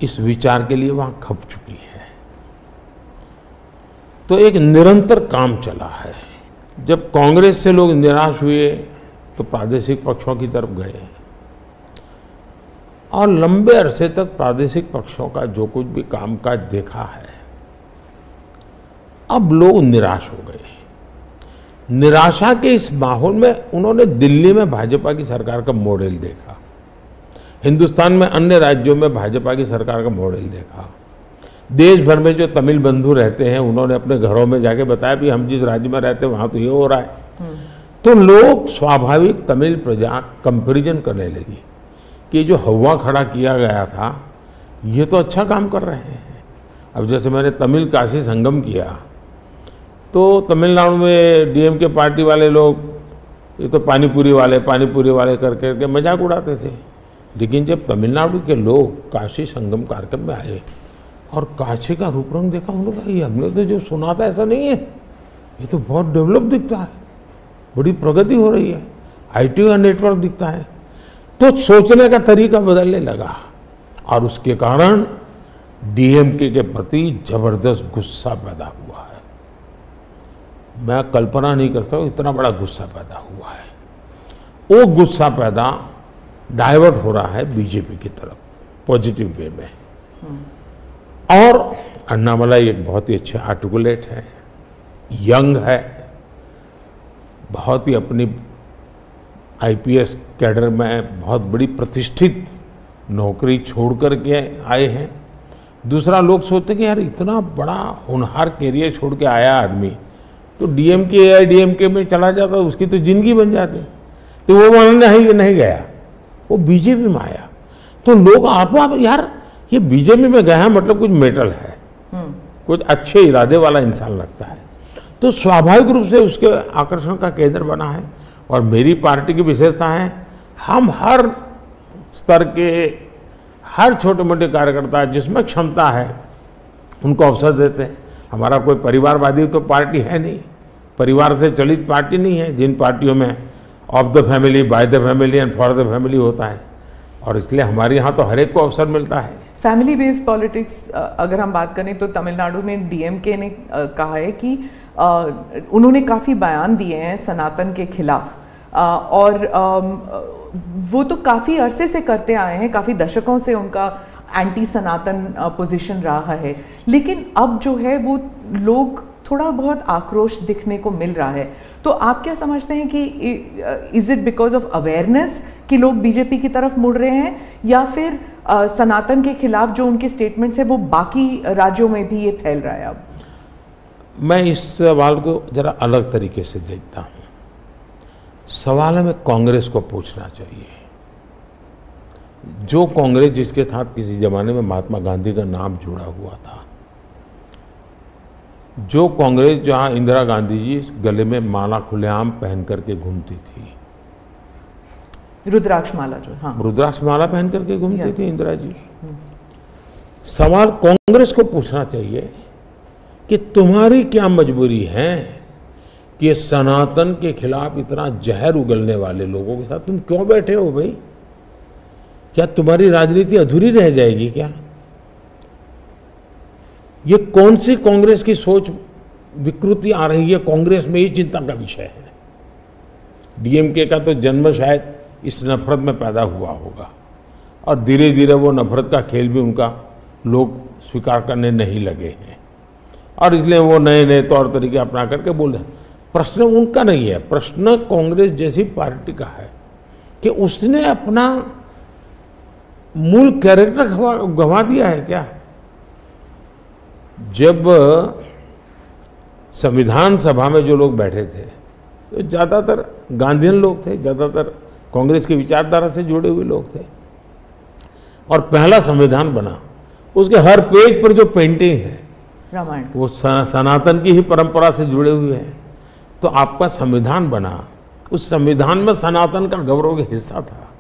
इस विचार के लिए वहां खप चुकी है। तो एक निरंतर काम चला है। जब कांग्रेस से लोग निराश हुए तो प्रादेशिक पक्षों की तरफ गए, और लंबे अरसे तक प्रादेशिक पक्षों का जो कुछ भी कामकाज देखा है, अब लोग निराश हो गए। निराशा के इस माहौल में उन्होंने दिल्ली में भाजपा की सरकार का मॉडल देखा, हिंदुस्तान में अन्य राज्यों में भाजपा की सरकार का मॉडल देखा, देश भर में जो तमिल बंधु रहते हैं उन्होंने अपने घरों में जाके बताया भी हम जिस राज्य में रहते हैं वहां तो ये हो रहा है। तो लोग स्वाभाविक तमिल प्रजा कंपैरिजन करने लगी कि जो हवा खड़ा किया गया था ये तो अच्छा काम कर रहे हैं। अब जैसे मैंने तमिल काशी संगम किया तो तमिलनाडु में डीएमके पार्टी वाले लोग ये तो पानीपुरी वाले करके मजाक उड़ाते थे, लेकिन जब तमिलनाडु के लोग काशी संगम कार्यक्रम में आए और काशी का रूप रंग देखा, उन्होंने कहा ये हमने तो जो सुना था ऐसा नहीं है, ये तो बहुत डेवलप दिखता है, बड़ी प्रगति हो रही है, IT का नेटवर्क दिखता है। तो सोचने का तरीका बदलने लगा और उसके कारण डीएमके के प्रति जबरदस्त गुस्सा पैदा हुआ है। मैं कल्पना नहीं कर सकता इतना बड़ा गुस्सा पैदा हुआ है। वो गुस्सा पैदा डाइवर्ट हो रहा है बीजेपी की तरफ पॉजिटिव वे में। और अन्नामलाई एक बहुत ही अच्छे आर्टिकुलेट है, यंग है, बहुत ही अपनी आईपीएस कैडर में बहुत बड़ी प्रतिष्ठित नौकरी छोड़ कर के आए हैं। दूसरा, लोग सोचते हैं कि यार इतना बड़ा होनहार कैरियर छोड़ के आया आदमी तो डीएमके एआईडीएमके में चला जाता, उसकी तो जिंदगी बन जाती। तो वो वहाँ नहीं गया, वो बीजेपी में आया। तो लोग आप यार ये बीजेपी में गया है मतलब कुछ मेटल है, कुछ अच्छे इरादे वाला इंसान लगता है, तो स्वाभाविक रूप से उसके आकर्षण का केंद्र बना है। और मेरी पार्टी की विशेषता है, हम हर स्तर के हर छोटे मोटे कार्यकर्ता जिसमें क्षमता है उनको अवसर देते हैं। हमारा कोई परिवारवादी तो पार्टी है नहीं, परिवार से चलित पार्टी नहीं है, जिन पार्टियों में of the family, by the family and for the family होता है। और इसलिए हमारे यहाँ तो हर एक को अवसर मिलता है। फैमिली बेस्ड पॉलिटिक्स अगर हम बात करें तो तमिलनाडु में डीएमके ने कहा है कि उन्होंने काफ़ी बयान दिए हैं सनातन के खिलाफ, और वो तो काफ़ी अरसे से करते आए हैं, काफ़ी दशकों से उनका एंटी सनातन पोजीशन रहा है। लेकिन अब जो है वो लोग थोड़ा बहुत आक्रोश दिखने को मिल रहा है। तो आप क्या समझते हैं कि is it because of awareness कि लोग बीजेपी की तरफ मुड़ रहे हैं, या फिर सनातन के खिलाफ जो उनके स्टेटमेंट्स है वो बाकी राज्यों में भी ये फैल रहा है? अब मैं इस सवाल को जरा अलग तरीके से देखता हूं। सवाल हमें कांग्रेस को पूछना चाहिए। जो कांग्रेस जिसके साथ किसी जमाने में महात्मा गांधी का नाम जुड़ा हुआ था, जो कांग्रेस जहां इंदिरा गांधी जी गले में माला खुलेआम पहन करके घूमती थी, रुद्राक्ष माला, जो हाँ रुद्राक्ष माला पहन करके घूमती थी इंदिरा जी। सवाल कांग्रेस को पूछना चाहिए कि तुम्हारी क्या मजबूरी है कि सनातन के खिलाफ इतना जहर उगलने वाले लोगों के साथ तुम क्यों बैठे हो भाई? क्या तुम्हारी राजनीति अधूरी रह जाएगी क्या? ये कौन सी कांग्रेस की सोच विकृति आ रही है कांग्रेस में, ये चिंता का विषय है। डीएमके का तो जन्म शायद इस नफरत में पैदा हुआ होगा, और धीरे धीरे वो नफरत का खेल भी उनका लोग स्वीकार करने नहीं लगे हैं, और इसलिए वो नए नए तौर तरीके अपना करके बोल रहे हैं। प्रश्न उनका नहीं है, प्रश्न कांग्रेस जैसी पार्टी का है कि उसने अपना मूल कैरेक्टर गंवा दिया है क्या? जब संविधान सभा में जो लोग बैठे थे तो ज़्यादातर गांधीयन लोग थे, ज़्यादातर कांग्रेस की विचारधारा से जुड़े हुए लोग थे, और पहला संविधान बना, उसके हर पेज पर जो पेंटिंग है रामायण, वो सनातन की ही परंपरा से जुड़े हुए हैं। तो आपका संविधान बना, उस संविधान में सनातन का गौरव का हिस्सा था,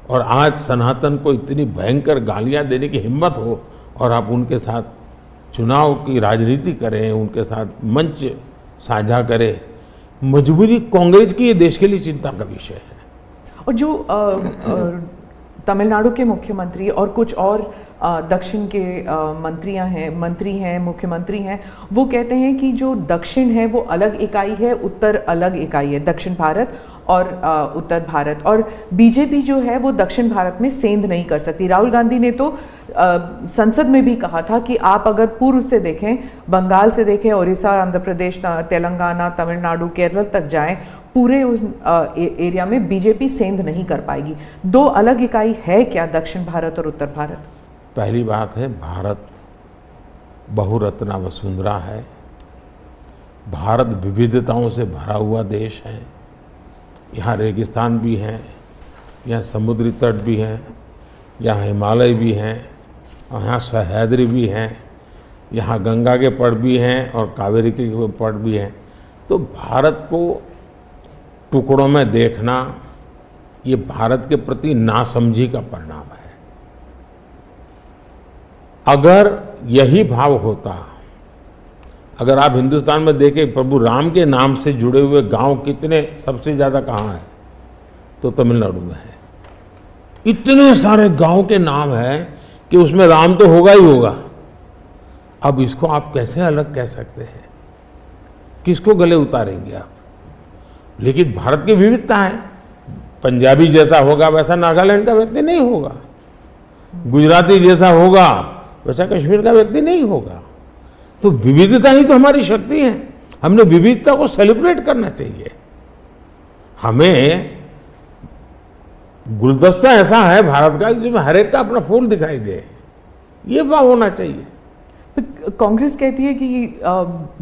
और आज सनातन को इतनी भयंकर गालियां देने की हिम्मत हो और आप उनके साथ चुनाव की राजनीति करें, उनके साथ मंच साझा करें, मजबूरी कांग्रेस की ये देश के लिए चिंता का विषय है। और जो तमिलनाडु के मुख्यमंत्री और कुछ और दक्षिण के मंत्री हैं, मुख्यमंत्री हैं, वो कहते हैं कि जो दक्षिण है वो अलग इकाई है, उत्तर अलग इकाई है, दक्षिण भारत और उत्तर भारत, और बीजेपी जो है वो दक्षिण भारत में सेंध नहीं कर सकती। राहुल गांधी ने तो संसद में भी कहा था कि आप अगर पूर्व से देखें, बंगाल से देखें, उड़ीसा, आंध्र प्रदेश, तेलंगाना, तमिलनाडु, केरल तक जाएं, पूरे उस एरिया में बीजेपी सेंध नहीं कर पाएगी। दो अलग इकाई है क्या दक्षिण भारत और उत्तर भारत? पहली बात है, भारत बहुरत्ना वसुंधरा है, भारत विविधताओं से भरा हुआ देश है। यहाँ रेगिस्तान भी है, यहाँ समुद्री तट भी है, यहाँ हिमालय भी हैं, और यहाँ सह्याद्री भी हैं, यहाँ गंगा के पट भी हैं और कावेरी के पट भी हैं। तो भारत को टुकड़ों में देखना ये भारत के प्रति नासमझी का परिणाम है। अगर यही भाव होता, अगर आप हिंदुस्तान में देखें प्रभु राम के नाम से जुड़े हुए गांव कितने सबसे ज़्यादा कहाँ हैं, तो तमिलनाडु में है। इतने सारे गांव के नाम हैं कि उसमें राम तो होगा ही होगा। अब इसको आप कैसे अलग कह सकते हैं? किसको गले उतारेंगे आप? लेकिन भारत की विविधता है, पंजाबी जैसा होगा वैसा नागालैंड का व्यक्ति नहीं होगा, गुजराती जैसा होगा वैसा कश्मीर का व्यक्ति नहीं होगा। तो विविधता ही तो हमारी शक्ति है। हमने विविधता को सेलिब्रेट करना चाहिए। हमें गुलदस्ता ऐसा है भारत का जिसमें हर एक का अपना फूल दिखाई दे, ये भाव होना चाहिए। कांग्रेस कहती है कि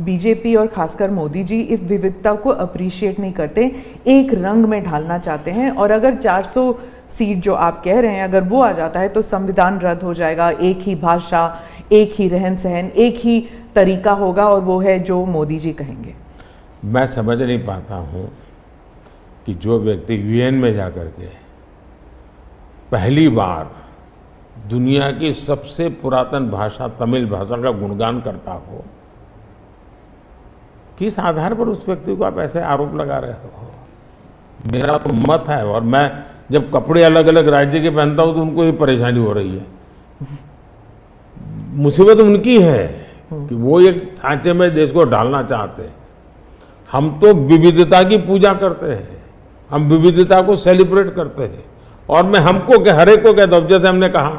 बीजेपी और खासकर मोदी जी इस विविधता को अप्रिशिएट नहीं करते, एक रंग में ढालना चाहते हैं, और अगर 400 सीट जो आप कह रहे हैं अगर वो आ जाता है तो संविधान रद्द हो जाएगा, एक ही भाषा, एक ही रहन सहन, एक ही तरीका होगा, और वो है जो मोदी जी कहेंगे। मैं समझ नहीं पाता हूँ कि जो व्यक्ति यूएन में जाकर के पहली बार दुनिया की सबसे पुरातन भाषा तमिल भाषा का गुणगान करता हो, किस आधार पर उस व्यक्ति को आप ऐसे आरोप लगा रहे हो? मेरा तो मत है, और मैं जब कपड़े अलग अलग राज्य के पहनता हूं तो उनको ये परेशानी हो रही है। मुसीबत उनकी है कि वो एक सांचे में देश को डालना चाहते हैं। हम तो विविधता की पूजा करते हैं, हम विविधता को सेलिब्रेट करते हैं। और मैं हमको हर एक को कहता हूं, जैसे हमने कहा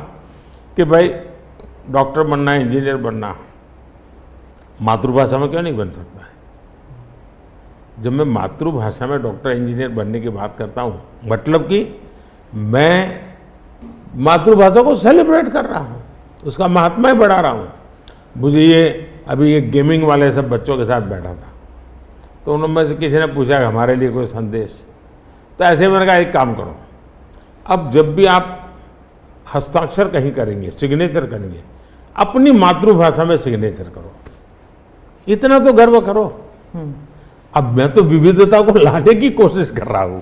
कि भाई डॉक्टर बनना है, इंजीनियर बनना, मातृभाषा में क्यों नहीं बन सकता है? जब मैं मातृभाषा में डॉक्टर इंजीनियर बनने की बात करता हूं, मतलब कि मैं मातृभाषा को सेलिब्रेट कर रहा हूं, उसका महात्मा बढ़ा रहा हूं। मुझे ये अभी एक गेमिंग वाले सब बच्चों के साथ बैठा था, तो उनमें से किसी ने पूछा कि हमारे लिए कोई संदेश, तो ऐसे मैंने कहा एक काम करो, अब जब भी आप हस्ताक्षर कहीं करेंगे, सिग्नेचर करेंगे, अपनी मातृभाषा में सिग्नेचर करो, इतना तो गर्व करो। अब मैं तो विविधता को लाने की कोशिश कर रहा हूं,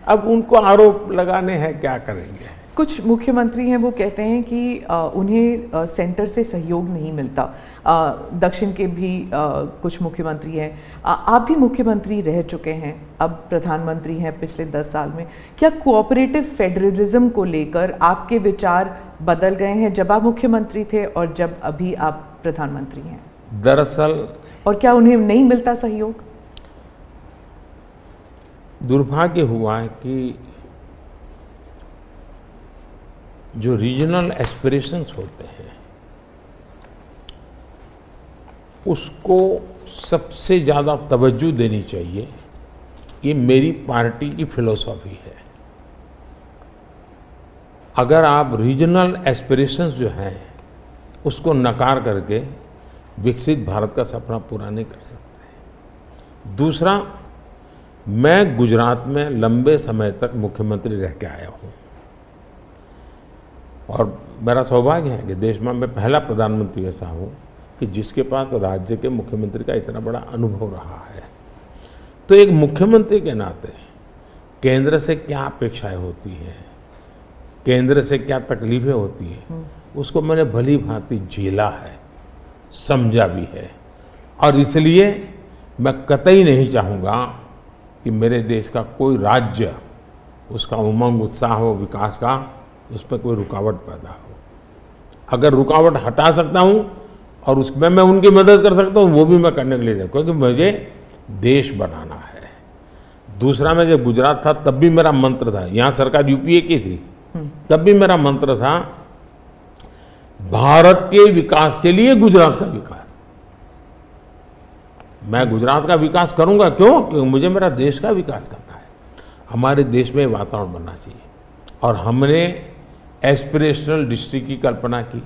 अब उनको आरोप लगाने हैं, क्या करेंगे? कुछ मुख्यमंत्री हैं वो कहते हैं कि उन्हें सेंटर से सहयोग नहीं मिलता। दक्षिण के भी कुछ मुख्यमंत्री हैं, आप भी मुख्यमंत्री रह चुके हैं, अब प्रधानमंत्री हैं पिछले 10 साल में। क्या कोऑपरेटिव फेडरलिज्म को लेकर आपके विचार बदल गए हैं जब आप मुख्यमंत्री थे और जब अभी आप प्रधानमंत्री हैं? दरअसल, और क्या उन्हें नहीं मिलता सहयोग? दुर्भाग्य हुआ है कि जो रीजनल एस्पिरेशंस होते हैं उसको सबसे ज़्यादा तवज्जो देनी चाहिए, ये मेरी पार्टी की फिलॉसफी है। अगर आप रीजनल एस्पिरेशंस जो हैं उसको नकार करके विकसित भारत का सपना पूरा नहीं कर सकते। दूसरा, मैं गुजरात में लंबे समय तक मुख्यमंत्री रह के आया हूँ, और मेरा सौभाग्य है कि देश में मैं पहला प्रधानमंत्री ऐसा हूँ कि जिसके पास राज्य के मुख्यमंत्री का इतना बड़ा अनुभव रहा है। तो एक मुख्यमंत्री के नाते केंद्र से क्या अपेक्षाएं होती हैं, केंद्र से क्या तकलीफें होती हैं, उसको मैंने भली भांति झेला है, समझा भी है। और इसलिए मैं कतई नहीं चाहूँगा कि मेरे देश का कोई राज्य, उसका उमंग उत्साह हो विकास का, उस पर कोई रुकावट पैदा हो। अगर रुकावट हटा सकता हूँ और उसमें मैं उनकी मदद कर सकता हूँ, वो भी मैं करने के लिए जाऊँ, क्योंकि मुझे देश बनाना है। दूसरा, मैं जब गुजरात था तब भी मेरा मंत्र था, यहाँ सरकार यूपीए की थी, तब भी मेरा मंत्र था भारत के विकास के लिए गुजरात का विकास। मैं गुजरात का विकास करूंगा, क्यों? क्योंकि मुझे मेरा देश का विकास करना है। हमारे देश में वातावरण बनना चाहिए, और हमने एस्पिरेशनल डिस्ट्रिक्ट की कल्पना की।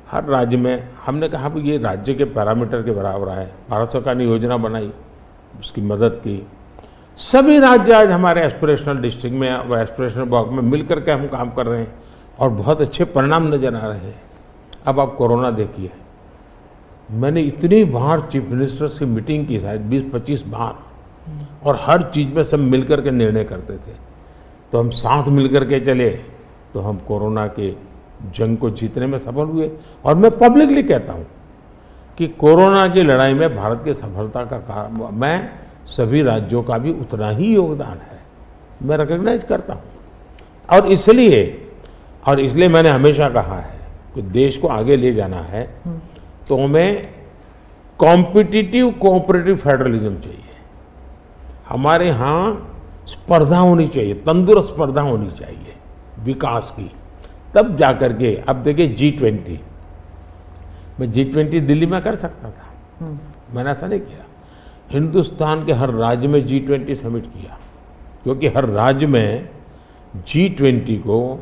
हर राज्य में हमने कहा कि ये राज्य के पैरामीटर के बराबर है। भारत सरकार ने योजना बनाई, उसकी मदद की। सभी राज्य आज हमारे एस्पिरेशनल डिस्ट्रिक्ट में और एस्पिरेशनल ब्लॉक में मिलकर के हम काम कर रहे हैं, और बहुत अच्छे परिणाम नजर आ रहे हैं। अब आप कोरोना देखिए, मैंने इतनी बार चीफ मिनिस्टर से मीटिंग की, शायद 20-25 बार, और हर चीज़ में सब मिलकर के निर्णय करते थे। तो हम साथ मिलकर के चले तो हम कोरोना के जंग को जीतने में सफल हुए। और मैं पब्लिकली कहता हूँ कि कोरोना की लड़ाई में भारत की सफलता का कारण, मैं सभी राज्यों का भी उतना ही योगदान है, मैं रिकॉग्नाइज करता हूँ। और इसलिए मैंने हमेशा कहा है कि देश को आगे ले जाना है तो हमें कॉम्पिटिटिव कोऑपरेटिव फेडरलिज्म चाहिए। हमारे यहाँ स्पर्धा होनी चाहिए, तंदुरुस्त स्पर्धा होनी चाहिए विकास की, तब जाकर के। अब देखिए G20, मैं G20 दिल्ली में कर सकता था, मैंने ऐसा नहीं किया। हिंदुस्तान के हर राज्य में G20 समिट किया, क्योंकि हर राज्य में G20 को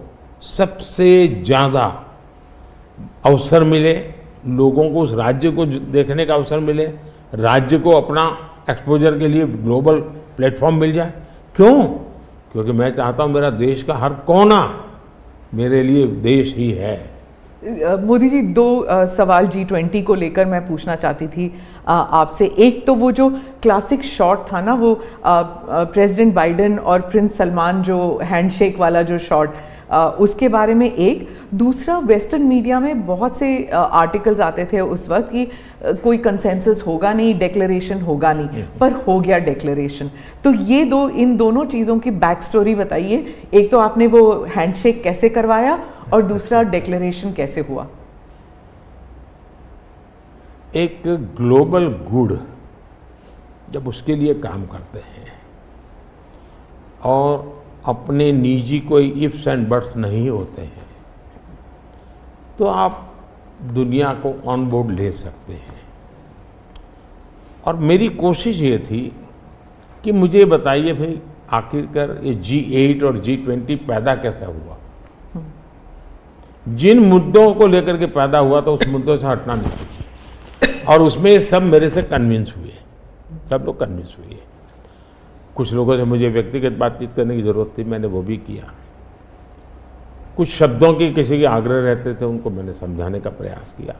सबसे ज़्यादा अवसर मिले, लोगों को उस राज्य को देखने का अवसर मिले, राज्य को अपना एक्सपोजर के लिए ग्लोबल प्लेटफॉर्म मिल जाए। क्यों? क्योंकि मैं चाहता हूं मेरा देश का हर कोना मेरे लिए देश ही है। मोदी जी, दो सवाल G20 को लेकर मैं पूछना चाहती थी आपसे। एक तो वो जो क्लासिक शॉट था ना, वो प्रेसिडेंट बाइडेन और प्रिंस सलमान जो हैंडशेक वाला जो शॉट, उसके बारे में एक। दूसरा, वेस्टर्न मीडिया में बहुत से आर्टिकल्स आते थे उस वक्त कि कोई कंसेंसस होगा नहीं, डिक्लेरेशन होगा नहीं, पर हो गया डिक्लेरेशन। तो ये दो, इन दोनों चीज़ों की बैक स्टोरी बताइए। एक तो आपने वो हैंडशेक कैसे करवाया, और दूसरा डिक्लेरेशन कैसे हुआ? एक ग्लोबल गुड जब उसके लिए काम करते हैं और अपने निजी कोई इफ्स एंड बट्स नहीं होते हैं, तो आप दुनिया को ऑन बोर्ड ले सकते हैं। और मेरी कोशिश ये थी कि मुझे बताइए भाई, आखिरकार ये G8 और G20 पैदा कैसे हुआ, जिन मुद्दों को लेकर के पैदा हुआ तो उस मुद्दों से हटना नहीं। और उसमें सब मेरे से कन्विंस हुए, सब लोग कन्विंस हुए। कुछ लोगों से मुझे व्यक्तिगत बातचीत करने की ज़रूरत थी, मैंने वो भी किया। कुछ शब्दों की किसी के आग्रह रहते थे, उनको मैंने समझाने का प्रयास किया।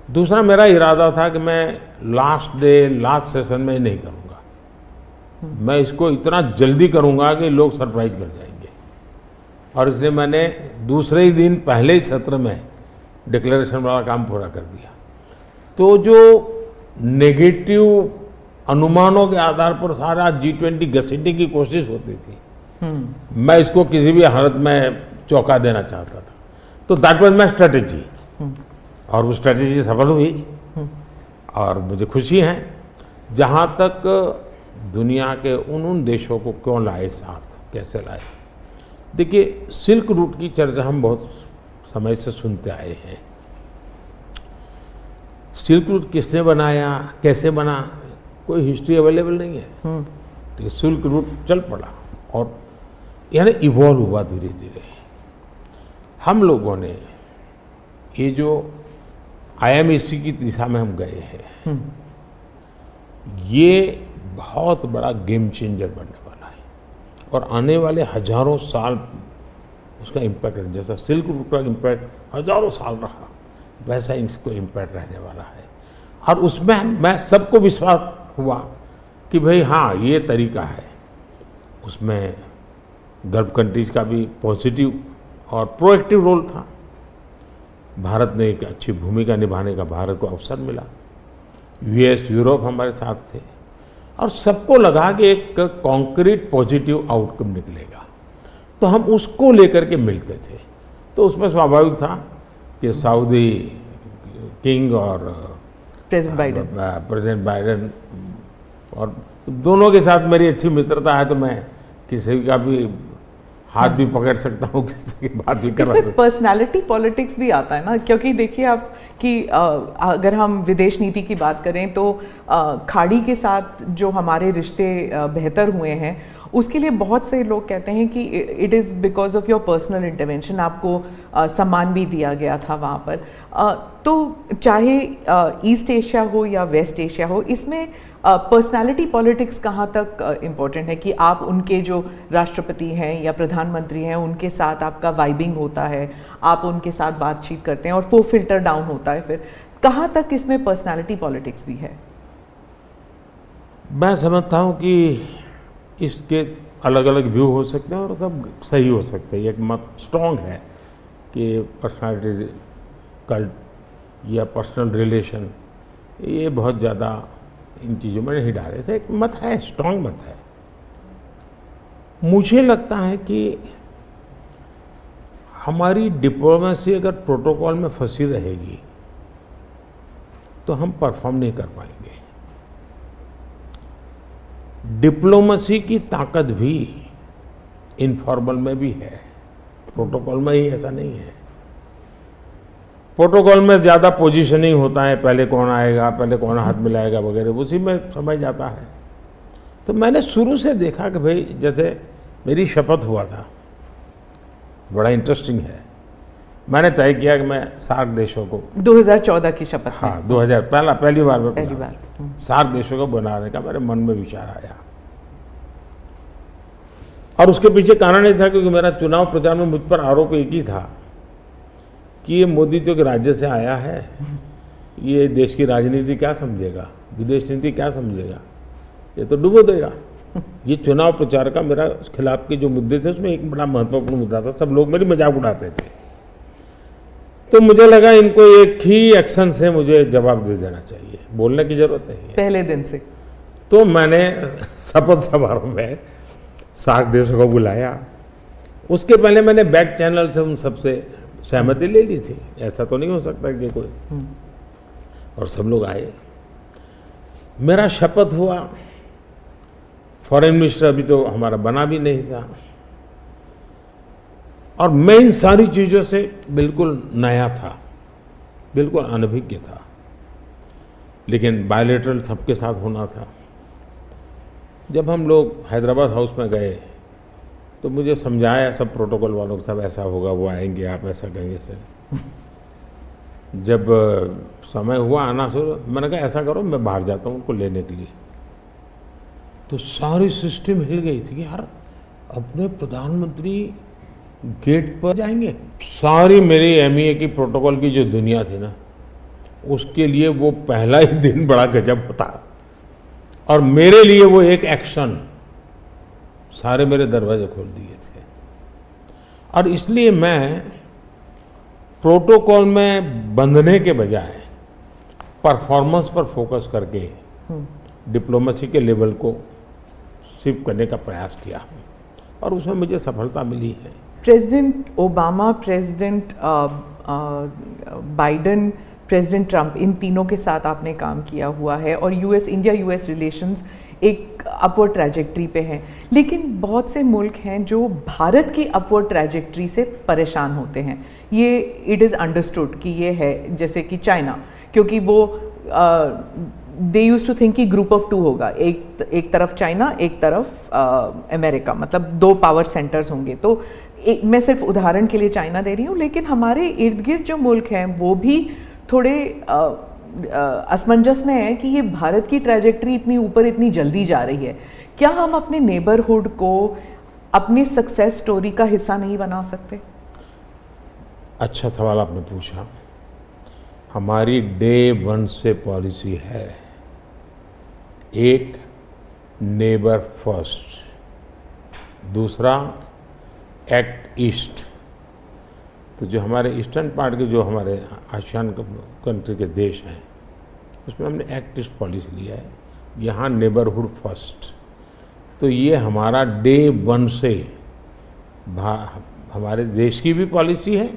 दूसरा, मेरा इरादा था कि मैं लास्ट सेशन में नहीं करूँगा, मैं इसको इतना जल्दी करूँगा कि लोग सरप्राइज कर जाएंगे। और इसलिए मैंने दूसरे ही दिन पहले ही सत्र में डिक्लेरेशन वाला काम पूरा कर दिया। तो जो नेगेटिव अनुमानों के आधार पर सारा G20 घसीटने की कोशिश होती थी, मैं इसको किसी भी हालत में चौंका देना चाहता था। तो दैट वाज माय स्ट्रेटेजी, और वो स्ट्रेटेजी सफल हुई। और मुझे खुशी है, जहाँ तक दुनिया के उन देशों को क्यों लाए साथ, कैसे लाए। देखिए, सिल्क रूट की चर्चा हम बहुत समय से सुनते आए हैं। सिल्क रूट किसने बनाया, कैसे बना, कोई हिस्ट्री अवेलेबल नहीं है। तो सिल्क रूट चल पड़ा और यानी इवॉल्व हुआ धीरे धीरे। हम लोगों ने ये जो IMEC की दिशा में हम गए हैं, ये बहुत बड़ा गेम चेंजर बनने वाला है। और आने वाले हजारों साल उसका इम्पैक्ट है। जैसा सिल्क रूट का इम्पैक्ट हजारों साल रहा, वैसा इसको इम्पैक्ट रहने वाला है। और उसमें मैं सबको विश्वास हुआ कि भाई हाँ, ये तरीका है। उसमें गल्फ कंट्रीज का भी पॉजिटिव और प्रोएक्टिव रोल था। भारत ने एक अच्छी भूमिका निभाने का भारत को अवसर मिला। US, यूरोप हमारे साथ थे, और सबको लगा कि एक कॉन्क्रीट पॉजिटिव आउटकम निकलेगा। तो हम उसको लेकर के मिलते थे। तो उसमें स्वाभाविक था कि सऊदी किंग और प्रेसिडेंट बाइडेन और दोनों के साथ मेरी अच्छी मित्रता है, तो मैं किसी का भी हाथ भी पकड़ सकता हूँ, किसी की बात भी कर सकता हूँ। पर्सनालिटी पॉलिटिक्स भी आता है ना, क्योंकि देखिए आप कि अगर हम विदेश नीति की बात करें तो खाड़ी के साथ जो हमारे रिश्ते बेहतर हुए हैं, उसके लिए बहुत से लोग कहते हैं कि it is because of your personal intervention, आपको सम्मान भी दिया गया था वहाँ पर। तो चाहे ईस्ट एशिया हो या वेस्ट एशिया हो, इसमें पर्सनालिटी पॉलिटिक्स कहाँ तक इम्पोर्टेंट है कि आप उनके जो राष्ट्रपति हैं या प्रधानमंत्री हैं, उनके साथ आपका वाइबिंग होता है, आप उनके साथ बातचीत करते हैं और वो फिल्टर डाउन होता है। फिर कहाँ तक इसमें पर्सनालिटी पॉलिटिक्स भी है? मैं समझता हूँ कि इसके अलग अलग व्यू हो सकते हैं और सब सही हो सकते हैं। एक मत स्ट्रॉन्ग है कि पर्सनालिटी कल्ट या पर्सनल रिलेशन, ये बहुत ज़्यादा इन चीज़ों में नहीं डाले थे। एक मत है, स्ट्रॉन्ग मत है। मुझे लगता है कि हमारी डिप्लोमेसी अगर प्रोटोकॉल में फंसी रहेगी तो हम परफॉर्म नहीं कर पाएंगे। डिप्लोमेसी की ताकत भी इनफॉर्मल में भी है, प्रोटोकॉल में ही ऐसा नहीं है। प्रोटोकॉल में ज़्यादा पोजीशनिंग होता है, पहले कौन आएगा, पहले कौन हाथ मिलाएगा वगैरह, उसी में समझ जाता है। तो मैंने शुरू से देखा कि भाई जैसे मेरी शपथ हुआ था, बड़ा इंटरेस्टिंग है, मैंने तय किया कि मैं सार्क देशों को 2014 की शपथ। हाँ, 2000 पहली बार हम्म। सार्क देशों को बनाने का मेरे मन में विचार आया। और उसके पीछे कारण ये था क्योंकि मेरा चुनाव प्रचार में मुझ पर आरोप एक ही था कि ये मोदी जो कि राज्य से आया है, ये देश की राजनीति क्या समझेगा, विदेश नीति क्या समझेगा, ये तो डुबो देगा। ये चुनाव प्रचार का मेरा खिलाफ के जो मुद्दे थे उसमें एक बड़ा महत्वपूर्ण मुद्दा था। सब लोग मेरी मजाक उड़ाते थे, तो मुझे लगा इनको एक ही एक्शन से मुझे जवाब दे देना चाहिए, बोलने की जरूरत नहीं है पहले दिन से। तो मैंने शपथ समारोह में सार्क देशों को बुलाया। उसके पहले मैंने बैक चैनल से उन सबसे सहमति ले ली थी, ऐसा तो नहीं हो सकता कि कोई, और सब लोग आए। मेरा शपथ हुआ, फॉरेन मिनिस्टर अभी तो हमारा बना भी नहीं था, और मैं इन सारी चीज़ों से बिल्कुल नया था, बिल्कुल अनभिज्ञ था, लेकिन बायलैटरल सबके साथ होना था। जब हम लोग हैदराबाद हाउस में गए तो मुझे समझाया सब प्रोटोकॉल वालों को, सब ऐसा होगा, वो आएंगे, आप ऐसा करेंगे सर। जब समय हुआ आना से, मैंने कहा ऐसा करो मैं बाहर जाता हूँ उनको लेने के लिए, तो सारी सिस्टम हिल गई थी कि यार अपने प्रधानमंत्री गेट पर जाएंगे। सारी मेरी एमईए की प्रोटोकॉल की जो दुनिया थी ना, उसके लिए वो पहला ही दिन बड़ा गजब होता, और मेरे लिए वो एक एक्शन सारे मेरे दरवाजे खोल दिए थे। और इसलिए मैं प्रोटोकॉल में बंधने के बजाय परफॉर्मेंस पर फोकस करके डिप्लोमेसी के लेवल को शिफ्ट करने का प्रयास किया, और उसमें मुझे सफलता मिली है। President Obama, president Biden, president Trump, इन तीनों के साथ आपने काम किया हुआ है, और इंडिया यूएस रिलेशंस एक अपवर्ड ट्रैजेक्टरी पे हैं। लेकिन बहुत से मुल्क हैं जो भारत की अपवर्ड ट्रैजेक्टरी से परेशान होते हैं। ये इट इज़ अंडरस्टूड कि ये है, जैसे कि चाइना, क्योंकि वो दे यूज टू थिंक कि ग्रुप ऑफ टू होगा, एक तरफ चाइना, एक तरफ अमेरिका, मतलब दो पावर सेंटर्स होंगे। तो मैं सिर्फ उदाहरण के लिए चाइना दे रही हूँ, लेकिन हमारे इर्द गिर्द जो मुल्क हैं वो भी थोड़े असमंजस में है कि ये भारत की ट्रैजेक्टरी इतनी ऊपर इतनी जल्दी जा रही है। क्या हम अपने नेबरहुड को अपनी सक्सेस स्टोरी का हिस्सा नहीं बना सकते? अच्छा सवाल आपने पूछा। हमारी डे 1 से पॉलिसी है, एक नेबर फर्स्ट, दूसरा एक्ट ईस्ट। तो जो हमारे ईस्टर्न पार्ट के जो हमारे आसियान कंट्री के देश हैं, उसमें हमने एक्ट ईस्ट पॉलिसी लिया है, यहाँ नेबरहुड फर्स्ट। तो ये हमारा डे 1 से हमारे देश की भी पॉलिसी है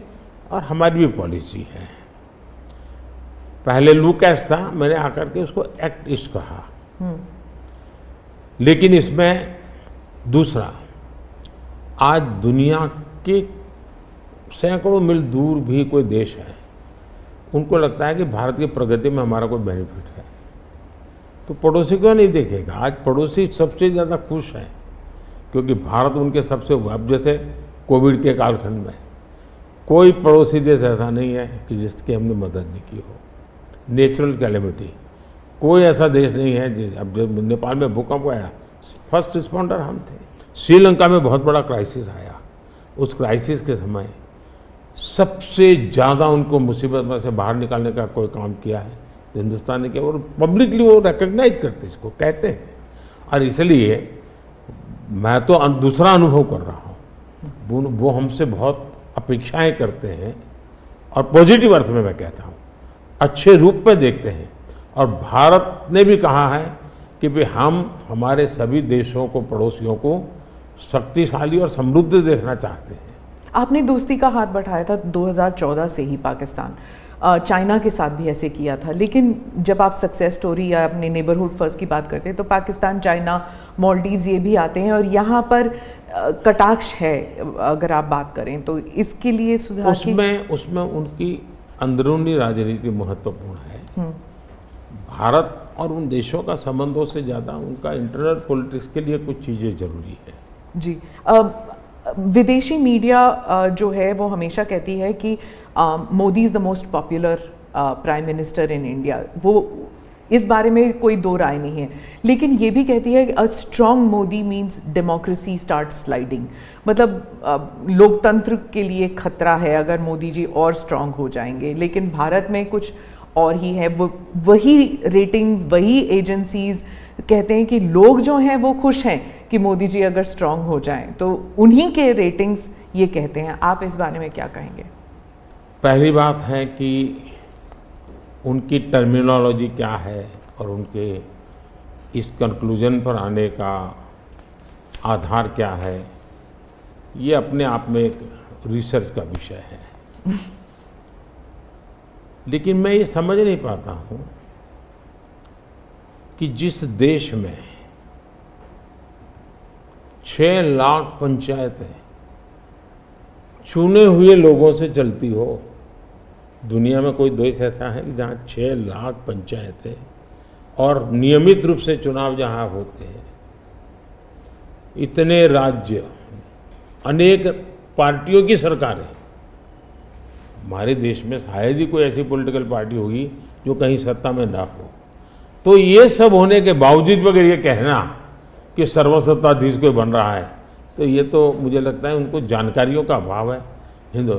और हमारी भी पॉलिसी है। पहले लूकैस था, मैंने आकर के उसको एक्ट ईस्ट कहा, लेकिन इसमें दूसरा, आज दुनिया के सैकड़ों मील दूर भी कोई देश है, उनको लगता है कि भारत की प्रगति में हमारा कोई बेनिफिट है, तो पड़ोसी को नहीं देखेगा। आज पड़ोसी सबसे ज़्यादा खुश हैं क्योंकि भारत उनके सबसे, अब जैसे कोविड के कालखंड में कोई पड़ोसी देश ऐसा नहीं है कि जिसकी हमने मदद नहीं की हो। नेचुरल कैलेमिटी, कोई ऐसा देश नहीं है। अब जब नेपाल में भूकंप आया, फर्स्ट रिस्पॉन्डर हम थे। श्रीलंका में बहुत बड़ा क्राइसिस आया, उस क्राइसिस के समय सबसे ज़्यादा उनको मुसीबत में से बाहर निकालने का कोई काम किया है तो हिंदुस्तान ने किया, और पब्लिकली वो रिकग्नाइज करते, इसको कहते हैं। और इसलिए मैं तो दूसरा अनुभव कर रहा हूँ, वो हमसे बहुत अपेक्षाएं करते हैं, और पॉजिटिव अर्थ में मैं कहता हूँ, अच्छे रूप में देखते हैं। और भारत ने भी कहा है कि भाई हम हमारे सभी देशों को, पड़ोसियों को शक्तिशाली और समृद्ध देखना चाहते हैं। आपने दोस्ती का हाथ बढ़ाया था 2014 से ही पाकिस्तान, चाइना के साथ भी ऐसे किया था, लेकिन जब आप सक्सेस स्टोरी या अपने नेबरहुड फर्स्ट की बात करते हैं तो पाकिस्तान, चाइना मालदीव्स ये भी आते हैं और यहाँ पर कटाक्ष है अगर आप बात करें तो इसके लिए सुधार उसमें उनकी अंदरूनी राजनीति महत्वपूर्ण है। भारत और उन देशों का संबंधों से ज़्यादा उनका इंटरनल पॉलिटिक्स के लिए कुछ चीज़ें जरूरी है। जी, विदेशी मीडिया जो है वो हमेशा कहती है कि Modi is the most popular prime minister in India. वो इस बारे में कोई दो राय नहीं है, लेकिन ये भी कहती है a strong Modi means democracy start sliding. मतलब लोकतंत्र के लिए खतरा है अगर मोदी जी और स्ट्रॉन्ग हो जाएंगे, लेकिन भारत में कुछ और ही है। वही रेटिंग्स, वही एजेंसीज कहते हैं कि लोग जो हैं वो खुश हैं कि मोदी जी अगर स्ट्रॉन्ग हो जाएं, तो उन्हीं के रेटिंग्स ये कहते हैं। आप इस बारे में क्या कहेंगे? पहली बात है कि उनकी टर्मिनोलॉजी क्या है और उनके इस कंक्लूजन पर आने का आधार क्या है, ये अपने आप में एक रिसर्च का विषय है। लेकिन मैं ये समझ नहीं पाता हूँ कि जिस देश में 6 लाख पंचायतें चुने हुए लोगों से चलती हो, दुनिया में कोई देश ऐसा है कि जहाँ 6 लाख पंचायतें और नियमित रूप से चुनाव जहाँ होते हैं, इतने राज्य, अनेक पार्टियों की सरकारें, हमारे देश में शायद ही कोई ऐसी पॉलिटिकल पार्टी होगी जो कहीं सत्ता में ना हो। तो ये सब होने के बावजूद अगर ये कहना कि सर्वसत्ताधीश कोई बन रहा है, तो ये तो मुझे लगता है उनको जानकारियों का अभाव है हिंदू।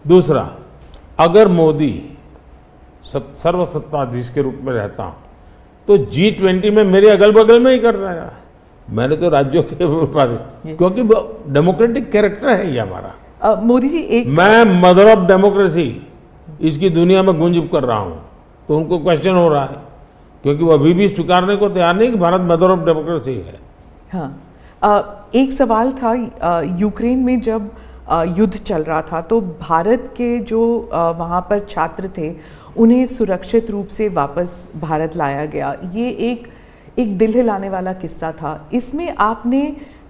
दूसरा, अगर मोदी सर्वसत्ताधीश के रूप में रहता तो G20 में मेरे अगल बगल में ही कर रहा है। मैंने तो राज्यों के पास, क्योंकि डेमोक्रेटिक कैरेक्टर है ये हमारा। मोदी जी, एक मैं मदर ऑफ डेमोक्रेसी इसकी दुनिया में गुंज कर रहा हूं, तो उनको क्वेश्चन हो रहा है, क्योंकि वो अभी भी स्वीकारने को तैयार नहीं कि भारत मदर ऑफ डेमोक्रेसी है। हाँ, एक सवाल था, यूक्रेन में जब युद्ध चल रहा था तो भारत के जो वहाँ पर छात्र थे उन्हें सुरक्षित रूप से वापस भारत लाया गया। ये एक दिल हिलाने वाला किस्सा था। इसमें आपने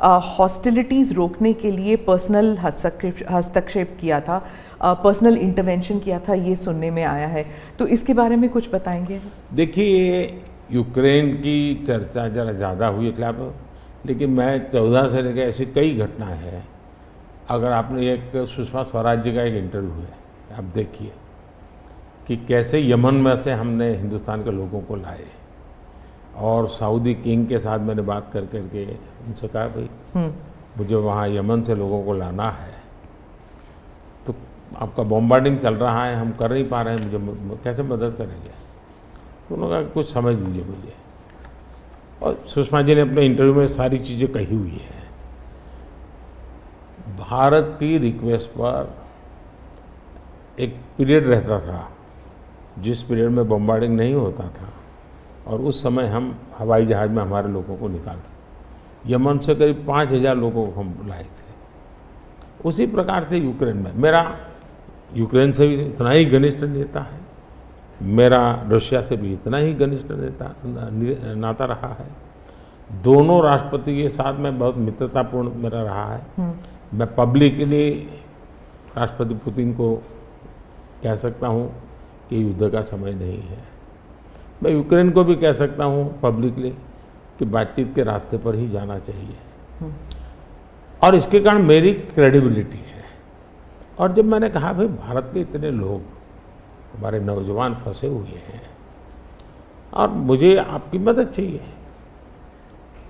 हॉस्टिलिटीज़ रोकने के लिए पर्सनल हस्तक्षेप किया था, पर्सनल इंटरवेंशन किया था, ये सुनने में आया है, तो इसके बारे में कुछ बताएंगे? देखिए, यूक्रेन की चर्चा जरा ज़्यादा हुई खिलाफ, लेकिन मैं 14 से लेकर ऐसी कई घटनाएं हैं। अगर आपने एक सुषमा स्वराज जी का एक इंटरव्यू है, आप देखिए कि कैसे यमन में से हमने हिंदुस्तान के लोगों को लाए, और सऊदी किंग के साथ मैंने बात कर करके उनसे कहा भाई मुझे वहाँ यमन से लोगों को लाना है, तो आपका बॉम्बार्डिंग चल रहा है, हम कर नहीं पा रहे हैं, मुझे कैसे मदद करेंगे? तो उन्होंने कहा कुछ समझ लीजिए मुझे। और सुषमा जी ने अपने इंटरव्यू में सारी चीज़ें कही हुई है। भारत की रिक्वेस्ट पर एक पीरियड रहता था जिस पीरियड में बॉम्बार्डिंग नहीं होता था, और उस समय हम हवाई जहाज़ में हमारे लोगों को निकालते। यमन से करीब 5000 लोगों को हम लाए थे। उसी प्रकार से यूक्रेन में, मेरा यूक्रेन से भी इतना ही घनिष्ठ नेता है, मेरा रशिया से भी इतना ही घनिष्ठ नाता रहा है। दोनों राष्ट्रपति के साथ में बहुत मित्रतापूर्ण मेरा रहा है। मैं पब्लिकली राष्ट्रपति पुतिन को कह सकता हूँ कि युद्ध का समय नहीं है। मैं यूक्रेन को भी कह सकता हूँ पब्लिकली कि बातचीत के रास्ते पर ही जाना चाहिए, और इसके कारण मेरी क्रेडिबिलिटी है। और जब मैंने कहा भाई भारत के इतने लोग, हमारे नौजवान फंसे हुए हैं और मुझे आपकी मदद चाहिए,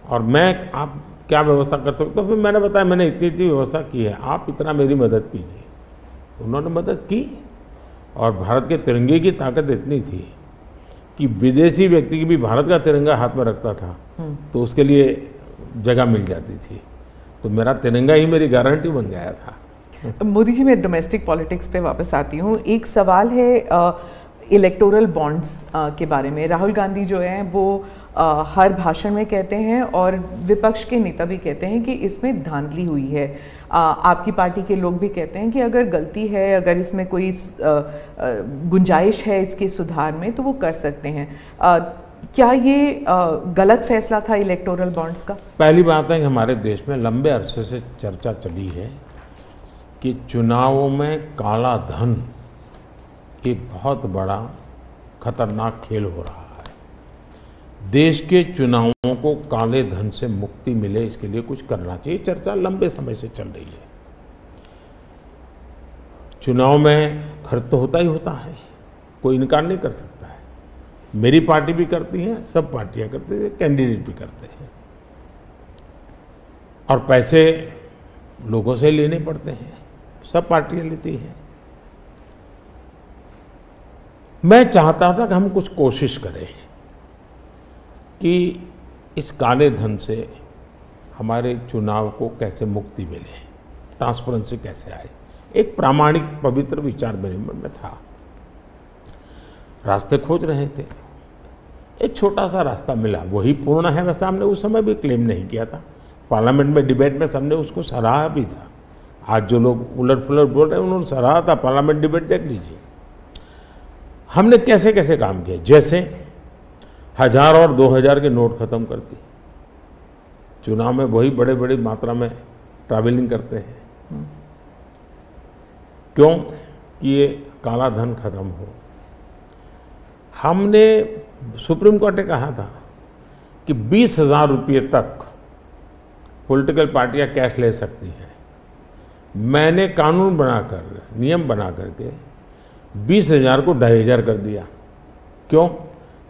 और मैं आप क्या व्यवस्था कर सकते हो? फिर मैंने बताया मैंने इतनी व्यवस्था की है, आप इतना मेरी मदद कीजिए। उन्होंने मदद की, और भारत के तिरंगे की ताकत इतनी थी कि विदेशी व्यक्ति की भी भारत का तिरंगा हाथ में रखता था तो उसके लिए जगह मिल जाती थी। तो मेरा तिरंगा ही मेरी गारंटी बन गया था। मोदी जी, मैं डोमेस्टिक पॉलिटिक्स पे वापस आती हूँ। एक सवाल है इलेक्टोरल बॉन्ड्स के बारे में। राहुल गांधी जो हैं वो हर भाषण में कहते हैं, और विपक्ष के नेता भी कहते हैं कि इसमें धांधली हुई है। आपकी पार्टी के लोग भी कहते हैं कि अगर गलती है, अगर इसमें कोई गुंजाइश है इसके सुधार में, तो वो कर सकते हैं। क्या ये गलत फैसला था इलेक्टोरल बॉन्ड्स का? पहली बात है कि हमारे देश में लंबे अरसे से चर्चा चली है कि चुनावों में काला धन एक बहुत बड़ा खतरनाक खेल हो रहा है। देश के चुनावों को काले धन से मुक्ति मिले, इसके लिए कुछ करना चाहिए। चर्चा लंबे समय से चल रही है। चुनाव में खर्च तो होता ही होता है, कोई इनकार नहीं कर सकता है। मेरी पार्टी भी करती है, सब पार्टियां करती हैं, कैंडिडेट भी करते हैं, और पैसे लोगों से लेने पड़ते हैं, सब पार्टियां लेती हैं। मैं चाहता था कि हम कुछ कोशिश करें कि इस काले धन से हमारे चुनाव को कैसे मुक्ति मिले, ट्रांसपेरेंसी कैसे आए। एक प्रामाणिक पवित्र विचार मेरे मन में था। रास्ते खोज रहे थे, एक छोटा सा रास्ता मिला, वही पूर्ण है। वैसे हमने उस समय भी क्लेम नहीं किया था, पार्लियामेंट में डिबेट में सबने उसको सराहा भी था। आज जो लोग उलट पुलट बोल रहे हैं उन्होंने सराहा था, पार्लियामेंट डिबेट देख लीजिए। हमने कैसे कैसे काम किया, जैसे 1000 और 2000 के नोट खत्म कर दिए। चुनाव में वही बड़े बड़ी मात्रा में ट्रैवलिंग करते हैं, क्यों कि ये काला धन खत्म हो। हमने सुप्रीम कोर्ट ने कहा था कि 20,000 रुपये तक पॉलिटिकल पार्टियां कैश ले सकती हैं। मैंने कानून बनाकर, नियम बना करके 20,000 को 2,500 कर दिया। क्यों?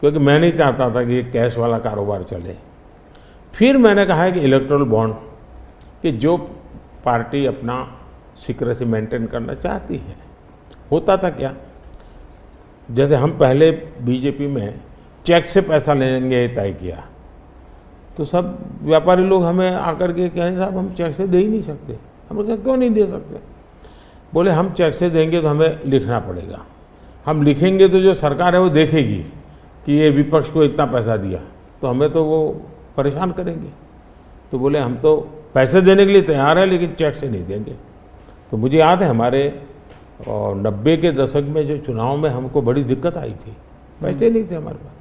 क्योंकि मैं नहीं चाहता था कि ये कैश वाला कारोबार चले। फिर मैंने कहा है कि इलेक्टोरल बॉन्ड, कि जो पार्टी अपना सीक्रेसी मेंटेन करना चाहती है। होता था क्या, जैसे हम पहले बीजेपी में चेक से पैसा लेंगे तय किया, तो सब व्यापारी लोग हमें आकर के कहें साहब हम चेक से दे ही नहीं सकते। हमने कहा क्यों नहीं दे सकते? बोले हम चेक से देंगे तो हमें लिखना पड़ेगा, हम लिखेंगे तो जो सरकार है वो देखेगी कि ये विपक्ष को इतना पैसा दिया, तो हमें तो वो परेशान करेंगे। तो बोले हम तो पैसे देने के लिए तैयार है लेकिन चेक से नहीं देंगे। तो मुझे याद है हमारे 90 के दशक में जो चुनाव में हमको बड़ी दिक्कत आई थी, पैसे नहीं थे हमारे पास,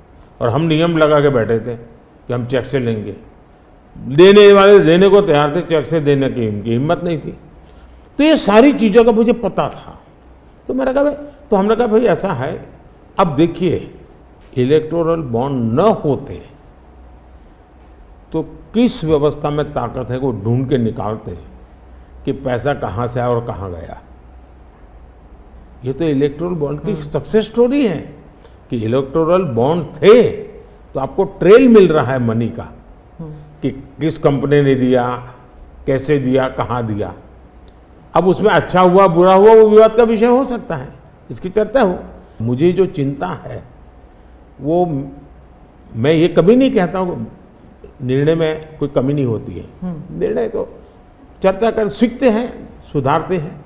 और हम नियम लगा के बैठे थे कि हम चेक से लेंगे। देने वाले देने को तैयार थे, चेक से देने की उनकी हिम्मत नहीं थी। तो ये सारी चीज़ों का मुझे पता था। तो मैंने कहा भाई, तो हमने कहा भाई ऐसा है, अब देखिए इलेक्टोरल बॉन्ड न होते तो किस व्यवस्था में ताकत है वो ढूंढ के निकालते कि पैसा कहाँ से आया और कहाँ गया। ये तो इलेक्टोरल बॉन्ड की सक्सेस स्टोरी है कि इलेक्टोरल बॉन्ड थे तो आपको ट्रेल मिल रहा है मनी का, कि किस कंपनी ने दिया, कैसे दिया, कहाँ दिया। अब उसमें अच्छा हुआ बुरा हुआ वो विवाद का विषय हो सकता है, इसकी चर्चा हो। मुझे जो चिंता है वो, मैं ये कभी नहीं कहता हूँ निर्णय में कोई कमी नहीं होती है। निर्णय तो चर्चा कर सीखते हैं, सुधारते हैं,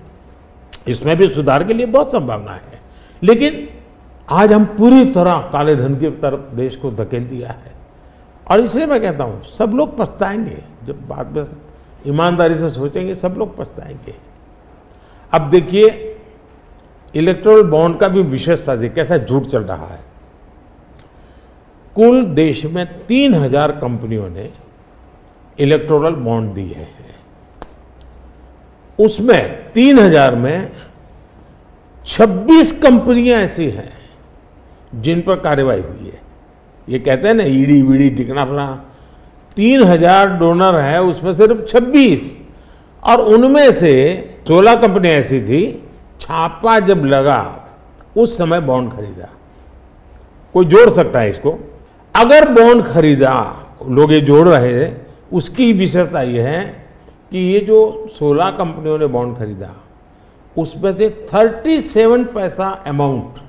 इसमें भी सुधार के लिए बहुत संभावना है। लेकिन आज हम पूरी तरह काले धन की तरफ देश को धकेल दिया है, और इसलिए मैं कहता हूँ सब लोग पछताएंगे। जब बाद में ईमानदारी से सोचेंगे सब लोग पछताएंगे। अब देखिए इलेक्टोरल बॉन्ड का भी विशेषता थी, कैसा झूठ चल रहा है। कुल देश में 3000 कंपनियों ने इलेक्टोरल बॉन्ड दिए हैं। उसमें 3000 में 26 कंपनियां ऐसी हैं जिन पर कार्रवाई हुई है। ये कहते हैं ना ईडी वीडी टिकना फला, 3000 डोनर है उसमें सिर्फ 26, और उनमें से 16 कंपनियां ऐसी थी छापा जब लगा उस समय बॉन्ड खरीदा। कोई जोड़ सकता है इसको, अगर बॉन्ड खरीदा, लोग ये जोड़ रहे हैं, उसकी विशेषता ये है कि ये जो 16 कंपनियों ने बॉन्ड खरीदा उसमें से 37 पैसा अमाउंट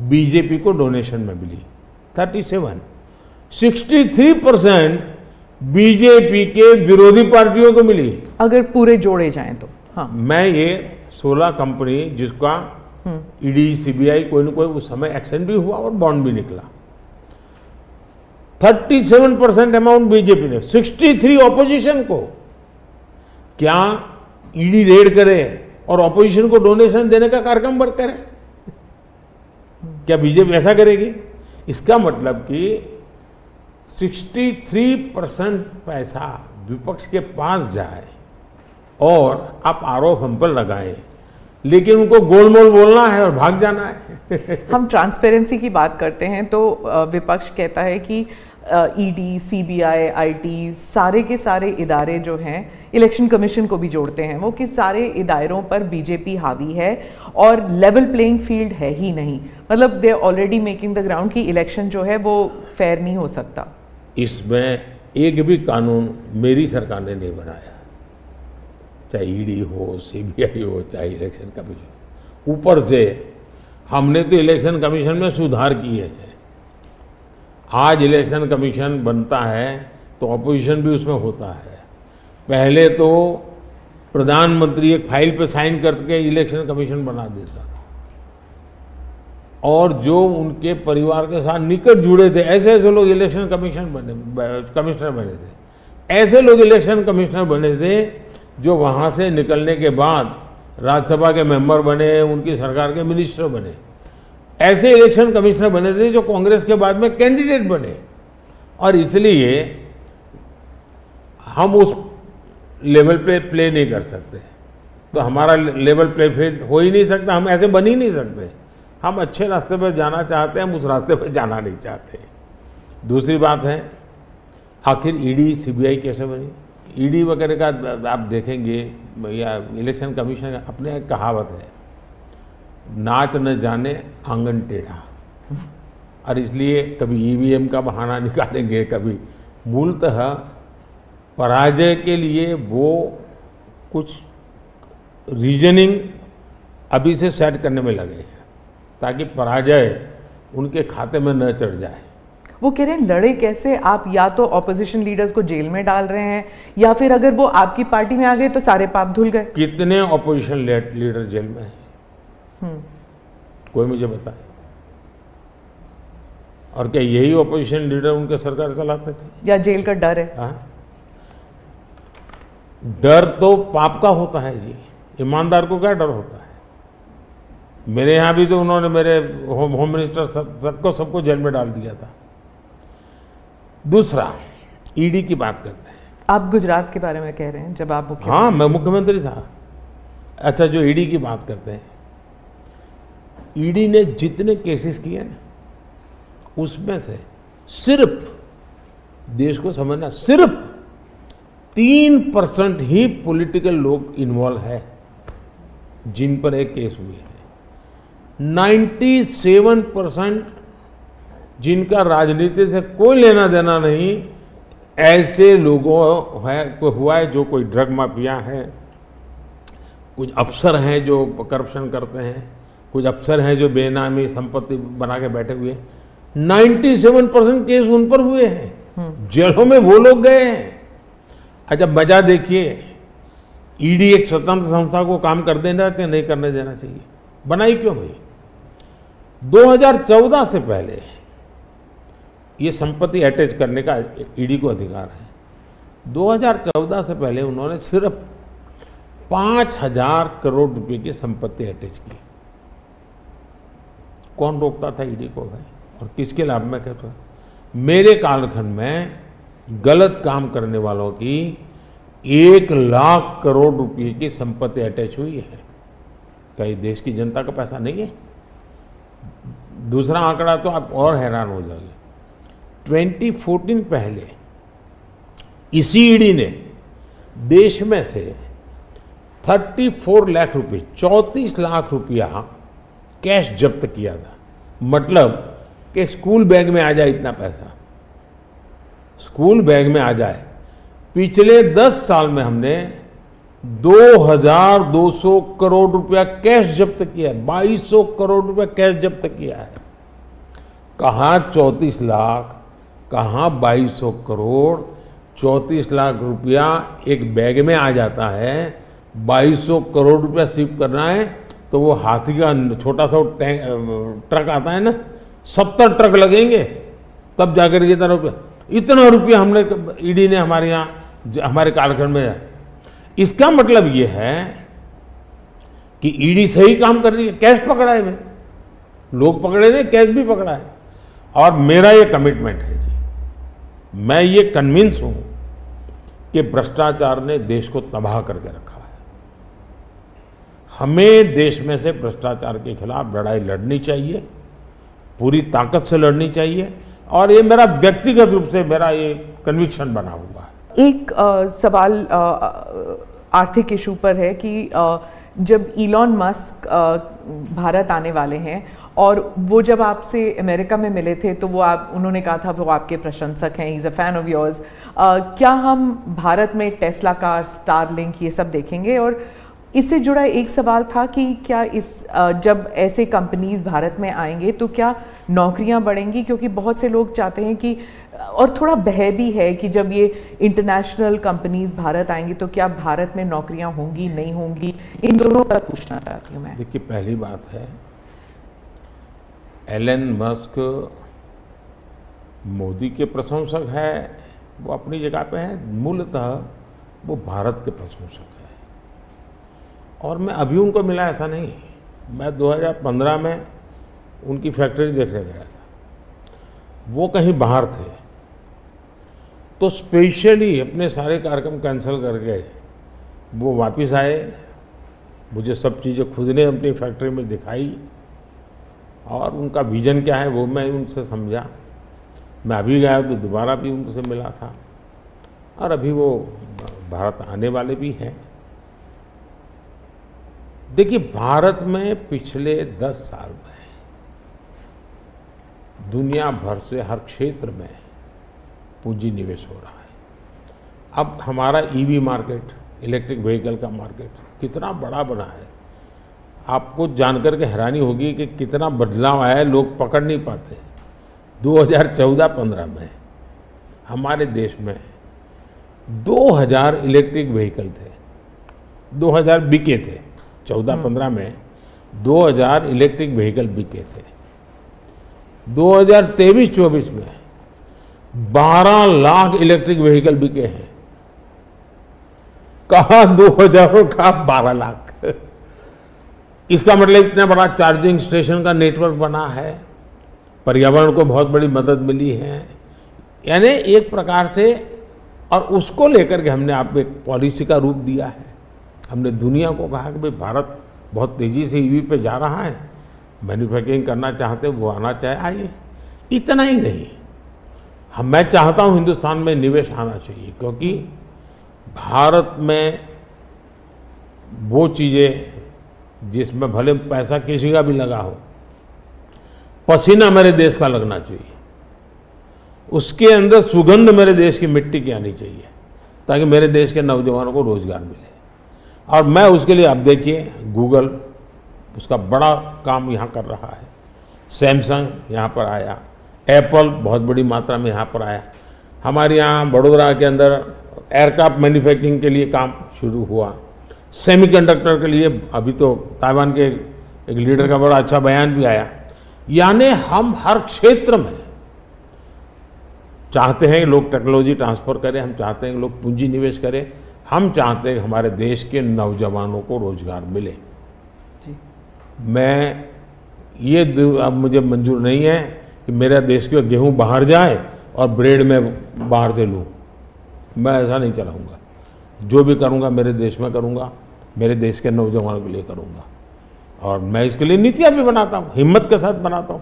बीजेपी को डोनेशन में मिली। 63% बीजेपी के विरोधी पार्टियों को मिली, अगर पूरे जोड़े जाएं तो। हाँ, मैं ये 16 कंपनी जिसका ईडी सीबीआई कोई न कोई उस समय एक्शन भी हुआ और बॉन्ड भी निकला, 37% अमाउंट बीजेपी ने, 63 ऑपोजिशन को। क्या ईडी रेड करे और ऑपोजिशन को डोनेशन देने का कार्यक्रम वर्क करे? क्या बीजेपी ऐसा करेगी? इसका मतलब कि 63% पैसा विपक्ष के पास जाए और आप आरोप हम पर लगाएं, लेकिन उनको गोलमोल बोलना है और भाग जाना है। हम ट्रांसपेरेंसी की बात करते हैं तो विपक्ष कहता है कि ईडी, सीबीआई, आईटी, सारे के सारे इदारे जो हैं, इलेक्शन कमीशन को भी जोड़ते हैं वो, कि सारे इदारों पर बीजेपी हावी है और लेवल प्लेइंग फील्ड है ही नहीं। मतलब they already making the ground कि इलेक्शन जो है वो फेयर नहीं हो सकता। इसमें एक भी कानून मेरी सरकार ने नहीं बनाया, चाहे ईडी हो, सीबीआई हो, चाहे इलेक्शन कमीशन। ऊपर से हमने तो इलेक्शन कमीशन में सुधार किए हैं। आज इलेक्शन कमीशन बनता है तो अपोजिशन भी उसमें होता है। पहले तो प्रधानमंत्री एक फाइल पे साइन करके इलेक्शन कमीशन बना देता था, और जो उनके परिवार के साथ निकट जुड़े थे ऐसे ऐसे लोग इलेक्शन कमिश्नर बने थे। ऐसे लोग इलेक्शन कमिश्नर बने थे जो वहाँ से निकलने के बाद राज्यसभा के मेंबर बने, उनकी सरकार के मिनिस्टर बने। ऐसे इलेक्शन कमिश्नर बने थे जो कांग्रेस के बाद में कैंडिडेट बने, और इसलिए हम उस लेवल पे प्ले नहीं कर सकते। तो हमारा लेवल प्ले फील्ड हो ही नहीं सकता, हम ऐसे बन ही नहीं सकते। हम अच्छे रास्ते पर जाना चाहते हैं, हम उस रास्ते पर जाना नहीं चाहते। दूसरी बात है, आखिर ईडी सीबीआई कैसे बनी? ईडी वगैरह का आप देखेंगे या इलेक्शन कमीशन का अपने एक कहावत है, नाच न जाने आंगन टेढ़ा। और इसलिए कभी ईवीएम का बहाना निकालेंगे, कभी मूलतः पराजय के लिए वो कुछ रीजनिंग अभी से सेट करने में लगे हैं ताकि पराजय उनके खाते में न चढ़ जाए। वो कह रहे हैं लड़े कैसे आप? या तो ऑपोजिशन लीडर्स को जेल में डाल रहे हैं, या फिर अगर वो आपकी पार्टी में आ गए तो सारे पाप धुल गए। कितने ऑपोजिशन लीडर जेल में हैं? कोई मुझे बताए। और क्या यही ऑपोजिशन लीडर उनके सरकार चलाते थे? या जेल का डर है? हाँ, डर तो पाप का होता है जी, ईमानदार को क्या डर होता है? मेरे यहां भी तो उन्होंने मेरे होम मिनिस्टर सबको जेल में डाल दिया था। दूसरा, ईडी की बात करते हैं। आप गुजरात के बारे में कह रहे हैं जब आप मुख्यमंत्री? हाँ, मैं मुख्यमंत्री था। अच्छा, जो ईडी की बात करते हैं, ईडी ने जितने केसेस किए ना, उसमें से सिर्फ, देश को समझना, सिर्फ 3% ही पॉलिटिकल लोग इन्वॉल्व है जिन पर एक केस हुए हैं। 97% जिनका राजनीति से कोई लेना देना नहीं, ऐसे लोगों को हुआ है जो कोई ड्रग माफिया है, कुछ अफसर हैं जो करप्शन करते हैं, कुछ अफसर हैं जो बेनामी संपत्ति बना के बैठे हुए हैं। 97% केस उन पर हुए हैं, जेलों में वो लोग गए हैं। अच्छा, मजा देखिए, ईडी एक स्वतंत्र संस्था को काम कर देना चाहिए, नहीं करने देना चाहिए? बनाई क्यों भाई? 2014 से पहले ये संपत्ति अटैच करने का ईडी को अधिकार है। 2014 से पहले उन्होंने सिर्फ 5000 करोड़ रुपए की संपत्ति अटैच की। कौन रोकता था ईडी को भाई? और किसके लाभ में कहता? मेरे कालखंड में गलत काम करने वालों की 1 लाख करोड़ रुपए की संपत्ति अटैच हुई है। कई देश की जनता का पैसा नहीं है? दूसरा आंकड़ा तो आप और हैरान हो जाओगे। 2014 पहले इसी ईडी ने देश में से 34 लाख रुपए, 34 लाख रुपया कैश जब्त किया था। मतलब कि स्कूल बैग में आ जाए इतना पैसा, स्कूल बैग में आ जाए। पिछले 10 साल में हमने 2200 करोड़ रुपया कैश जब्त किया है। 2200 करोड़ रुपया कैश जब्त किया है। कहाँ 34 लाख, कहाँ 2200 करोड़। 34 लाख रुपया एक बैग में आ जाता है, 2200 करोड़ रुपया शिफ्ट करना है तो वो हाथी का छोटा सा ट्रक आता है ना, 70 ट्रक लगेंगे तब जाकर इतना रुपया हमने ईडी ने हमारे यहाँ हमारे कालखंड में। इसका मतलब ये है कि ईडी सही काम कर रही है। कैश पकड़ा है भाई, लोग पकड़े नहीं, कैश भी पकड़ा है। और मेरा ये कमिटमेंट है जी, मैं ये कन्विंस हूं कि भ्रष्टाचार ने देश को तबाह करके रखा है। हमें देश में से भ्रष्टाचार के खिलाफ लड़ाई लड़नी चाहिए, पूरी ताकत से लड़नी चाहिए, और ये मेरा व्यक्तिगत रूप से मेरा ये कन्विक्शन बना हुआ है। एक सवाल आर्थिक इशू पर है कि जब इलॉन मस्क भारत आने वाले हैं और वो जब आपसे अमेरिका में मिले थे तो उन्होंने कहा था वो आपके प्रशंसक हैं, he is a fan of yours. क्या हम भारत में टेस्ला कार, स्टारलिंक ये सब देखेंगे? और इससे जुड़ा एक सवाल था कि क्या जब ऐसे कंपनीज भारत में आएंगे तो क्या नौकरियां बढ़ेंगी? क्योंकि बहुत से लोग चाहते हैं कि, और थोड़ा भय भी है कि जब ये इंटरनेशनल कंपनीज भारत आएंगी तो क्या भारत में नौकरियां होंगी, नहीं होंगी? इन दोनों पर पूछना चाहती हूँ मैं। देखिए, पहली बात है, एलन मस्क मोदी के प्रशंसक है, वो अपनी जगह पे है, मूलतः वो भारत के प्रशंसक है। और मैं अभी उनको मिला ऐसा नहीं, मैं 2015 में उनकी फैक्ट्री देखने गया था, वो कहीं बाहर थे, तो स्पेशली अपने सारे कार्यक्रम कैंसिल करके वो वापस आए, मुझे सब चीज़ें खुद ने अपनी फैक्ट्री में दिखाई और उनका विजन क्या है वो मैं उनसे समझा। मैं अभी गया तो दोबारा भी उनसे मिला था, और अभी वो भारत आने वाले भी हैं। देखिए, भारत में पिछले 10 साल में दुनिया भर से हर क्षेत्र में पूंजी निवेश हो रहा है। अब हमारा ईवी मार्केट, इलेक्ट्रिक व्हीकल का मार्केट कितना बड़ा बना है, आपको जानकर के हैरानी होगी कि कितना बदलाव आया है, लोग पकड़ नहीं पाते। 2014-15 में हमारे देश में 2000 इलेक्ट्रिक व्हीकल थे, 2000 बिके थे। 14-15 में 2000 इलेक्ट्रिक व्हीकल बिके थे। 2023-24 में 12 लाख इलेक्ट्रिक व्हीकल बिके हैं। कहा 2000 का 12 लाख। इसका मतलब इतना बड़ा चार्जिंग स्टेशन का नेटवर्क बना है, पर्यावरण को बहुत बड़ी मदद मिली है। यानी एक प्रकार से, और उसको लेकर के हमने आप एक पॉलिसी का रूप दिया है। हमने दुनिया को कहा कि भाई भारत बहुत तेजी से ईवी पे जा रहा है, मैन्युफैक्चरिंग करना चाहते वो आना चाहे आइए। इतना ही नहीं, मैं चाहता हूं हिंदुस्तान में निवेश आना चाहिए, क्योंकि भारत में वो चीजें जिसमें भले पैसा किसी का भी लगा हो, पसीना मेरे देश का लगना चाहिए, उसके अंदर सुगंध मेरे देश की मिट्टी की आनी चाहिए, ताकि मेरे देश के नौजवानों को रोजगार मिले। और मैं उसके लिए, आप देखिए, गूगल उसका बड़ा काम यहाँ कर रहा है, सैमसंग यहाँ पर आया, एप्पल बहुत बड़ी मात्रा में यहाँ पर आया। हमारे यहाँ बड़ोदरा के अंदर एयरक्राफ्ट मैन्युफैक्चरिंग के लिए काम शुरू हुआ, सेमीकंडक्टर के लिए अभी तो ताइवान के एक लीडर का बड़ा अच्छा बयान भी आया। यानी हम हर क्षेत्र में चाहते हैं कि लोग टेक्नोलॉजी ट्रांसफर करें, हम चाहते हैं कि लोग पूंजी निवेश करें, हम चाहते हैं कि हमारे देश के नौजवानों को रोजगार मिले। जी। मैं ये अब मुझे मंजूर नहीं है कि मेरा देश के गेहूं बाहर जाए और ब्रेड में बाहर से लूँ, मैं ऐसा नहीं चलाऊंगा। जो भी करूंगा मेरे देश में करूंगा, मेरे देश के नौजवानों के लिए करूंगा, और मैं इसके लिए नीतियां भी बनाता हूं, हिम्मत के साथ बनाता हूं,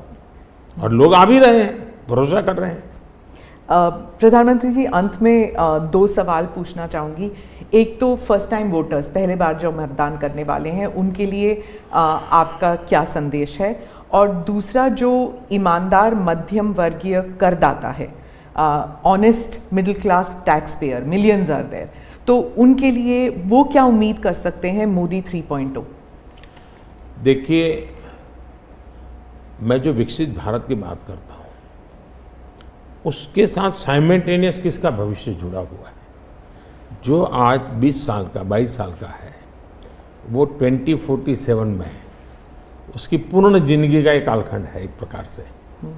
और लोग आ भी रहे हैं, भरोसा कर रहे हैं। प्रधानमंत्री जी, अंत में 2 सवाल पूछना चाहूँगी। एक तो फर्स्ट टाइम वोटर्स, पहले बार जो मतदान करने वाले हैं, उनके लिए आपका क्या संदेश है? और दूसरा, जो ईमानदार मध्यम वर्गीय करदाता है, honest middle class tax payer, millions are there, तो उनके लिए वो क्या उम्मीद कर सकते हैं मोदी 3.0? देखिए, मैं जो विकसित भारत की बात करता हूं, उसके साथ साइमल्टेनियस किसका भविष्य जुड़ा हुआ है? जो आज 20 साल का, 22 साल का है, वो 2047 में है, उसकी पूर्ण जिंदगी का एक कालखंड है एक प्रकार से,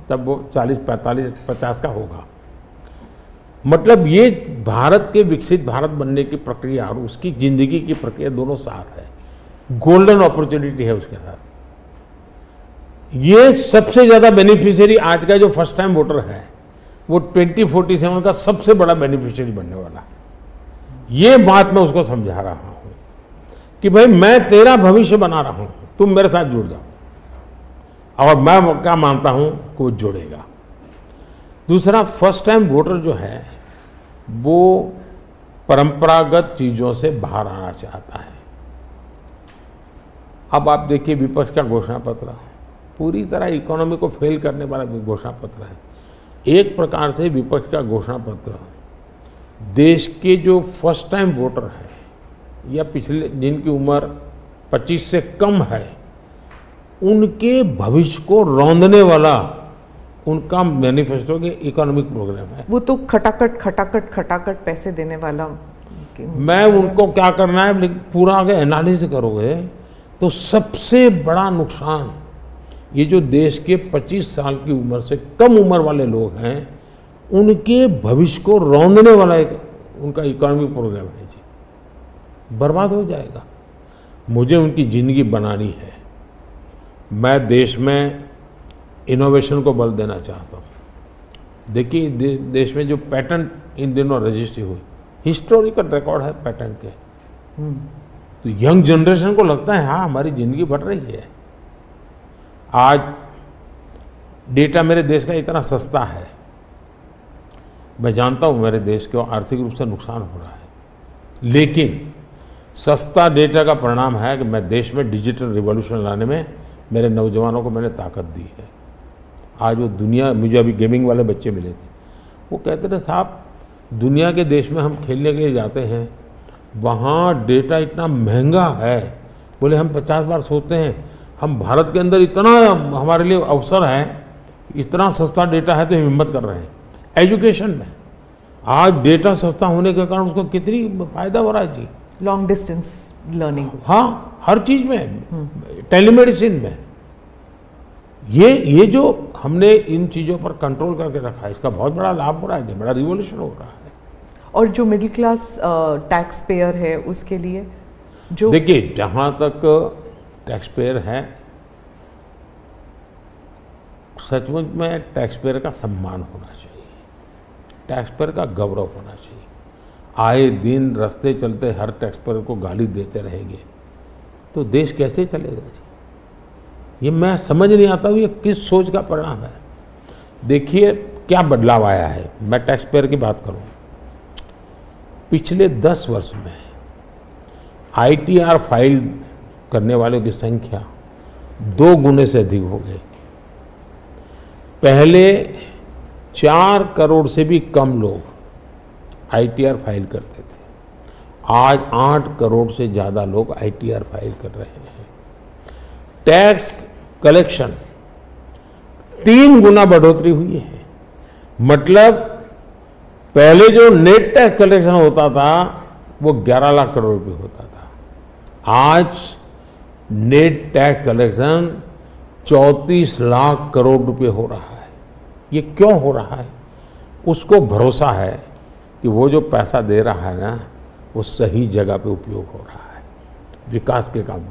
तब वो 40, 45, 50 का होगा। मतलब ये भारत के विकसित भारत बनने की प्रक्रिया और उसकी जिंदगी की प्रक्रिया दोनों साथ है, गोल्डन अपॉर्चुनिटी है उसके साथ। ये सबसे ज्यादा बेनिफिशियरी आज का जो फर्स्ट टाइम वोटर है वो 2047 का सबसे बड़ा बेनिफिशियरी बनने वाला है। ये बात मैं उसको समझा रहा हूं कि भाई मैं तेरा भविष्य बना रहा हूं, तुम मेरे साथ जुड़ जाओ। और मैं क्या मानता हूं कि वो जुड़ेगा। दूसरा, फर्स्ट टाइम वोटर जो है वो परंपरागत चीजों से बाहर आना चाहता है। अब आप देखिए विपक्ष का घोषणा पत्र पूरी तरह इकोनॉमी को फेल करने वाला घोषणा पत्र है। एक प्रकार से विपक्ष का घोषणा पत्र देश के जो फर्स्ट टाइम वोटर है या पिछले जिनकी उम्र 25 से कम है उनके भविष्य को रौंदने वाला उनका मैनिफेस्टो के इकोनॉमिक प्रोग्राम है। वो तो खटाखट पैसे देने वाला। मैं उनको क्या करना है, पूरा अगर एनालिसिस करोगे तो सबसे बड़ा नुकसान ये जो देश के 25 साल की उम्र से कम उम्र वाले लोग हैं उनके भविष्य को रौंदने वाला एक उनका इकोनॉमिक प्रोग्राम है जी, बर्बाद हो जाएगा। मुझे उनकी जिंदगी बनानी है। मैं देश में इनोवेशन को बल देना चाहता हूँ। देखिए देश में जो पैटेंट इन दिनों रजिस्ट्री हुई, हिस्टोरिकल रिकॉर्ड है पैटेंट के। तो यंग जनरेशन को लगता है हाँ हमारी जिंदगी बढ़ रही है। आज डेटा मेरे देश का इतना सस्ता है, मैं जानता हूं मेरे देश को आर्थिक रूप से नुकसान हो रहा है, लेकिन सस्ता डेटा का परिणाम है कि मैं देश में डिजिटल रिवॉल्यूशन लाने में मेरे नौजवानों को मैंने ताकत दी है। आज वो दुनिया, मुझे अभी गेमिंग वाले बच्चे मिले थे, वो कहते थे साहब दुनिया के देश में हम खेलने के लिए जाते हैं, वहाँ डेटा इतना महंगा है। बोले हम 50 बार सोचते हैं, हम भारत के अंदर इतना हमारे लिए अवसर है, इतना सस्ता डेटा है तो हम हिम्मत कर रहे हैं। एजुकेशन में आज डेटा सस्ता होने के कारण उसको कितनी फायदा हो रहा है जी। लॉन्ग डिस्टेंस लर्निंग, हाँ हर चीज में, टेलीमेडिसिन में। ये जो हमने इन चीजों पर कंट्रोल करके रखा है, इसका बहुत बड़ा लाभ हो रहा है, बड़ा रिवॉल्यूशन हो रहा है। और जो मिडिल क्लास टैक्स पेयर है उसके लिए जो, देखिए जहां तक टैक्स पेयर है, सचमुच में टैक्स पेयर का सम्मान होना चाहिए, टैक्स पेयर का गौरव होना चाहिए। आए दिन रास्ते चलते हर टैक्स पेयर को गाली देते रहेंगे तो देश कैसे चलेगा जी? ये मैं समझ नहीं आता हूँ ये किस सोच का परिणाम है। देखिए क्या बदलाव आया है। मैं टैक्स पेयर की बात करूँ, पिछले 10 वर्ष में ITR फाइल करने वालों की संख्या 2 गुने से अधिक हो गई। पहले 4 करोड़ से भी कम लोग ITR फाइल करते थे, आज 8 करोड़ से ज़्यादा लोग ITR फाइल कर रहे हैं। टैक्स कलेक्शन 3 गुना बढ़ोतरी हुई है। मतलब पहले जो नेट टैक्स कलेक्शन होता था वो 11 लाख करोड़ रुपए होता था, आज net tax collection 34 lakh crore रुपए हो रहा है। ये क्यों हो रहा है? उसको भरोसा है कि वो जो पैसा दे रहा है ना वो सही जगह पे उपयोग हो रहा है, विकास के काम,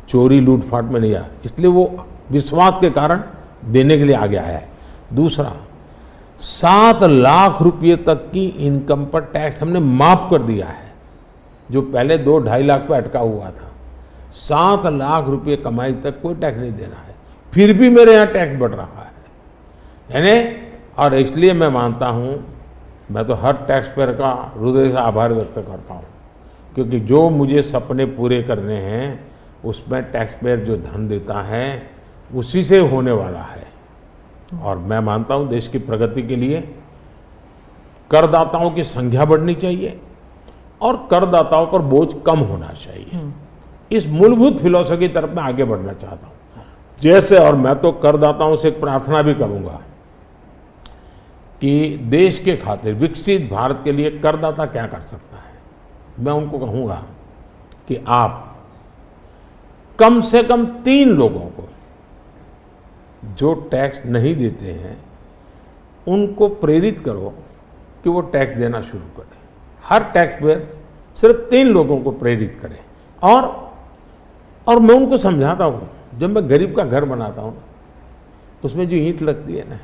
चोरी लूटफाट में नहीं आया, इसलिए वो विश्वास के कारण देने के लिए आगे आया है। दूसरा, 7 लाख रुपए तक की इनकम पर टैक्स हमने माफ कर दिया है, जो पहले 2-2.5 लाख पे अटका हुआ था। 7 लाख रुपए कमाई तक कोई टैक्स नहीं देना है, फिर भी मेरे यहाँ टैक्स बढ़ रहा है। यानी, और इसलिए मैं मानता हूँ, मैं तो हर टैक्स पेयर का हृदय से आभार व्यक्त करता हूँ, क्योंकि जो मुझे सपने पूरे करने हैं उसमें टैक्स पेयर जो धन देता है उसी से होने वाला है। और मैं मानता हूँ देश की प्रगति के लिए करदाताओं की संख्या बढ़नी चाहिए और करदाताओं पर बोझ कम होना चाहिए। इस मूलभूत फिलॉसफी की तरफ मैं आगे बढ़ना चाहता हूँ। जैसे, और मैं तो करदाताओं से एक प्रार्थना भी करूंगा कि देश के खातिर विकसित भारत के लिए करदाता क्या कर सकता है। मैं उनको कहूंगा कि आप कम से कम 3 लोगों को जो टैक्स नहीं देते हैं उनको प्रेरित करो कि वो टैक्स देना शुरू करें। हर टैक्स पेयर सिर्फ 3 लोगों को प्रेरित करें। और मैं उनको समझाता हूँ, जब मैं गरीब का घर बनाता हूँ उसमें जो ईंट लगती है ना,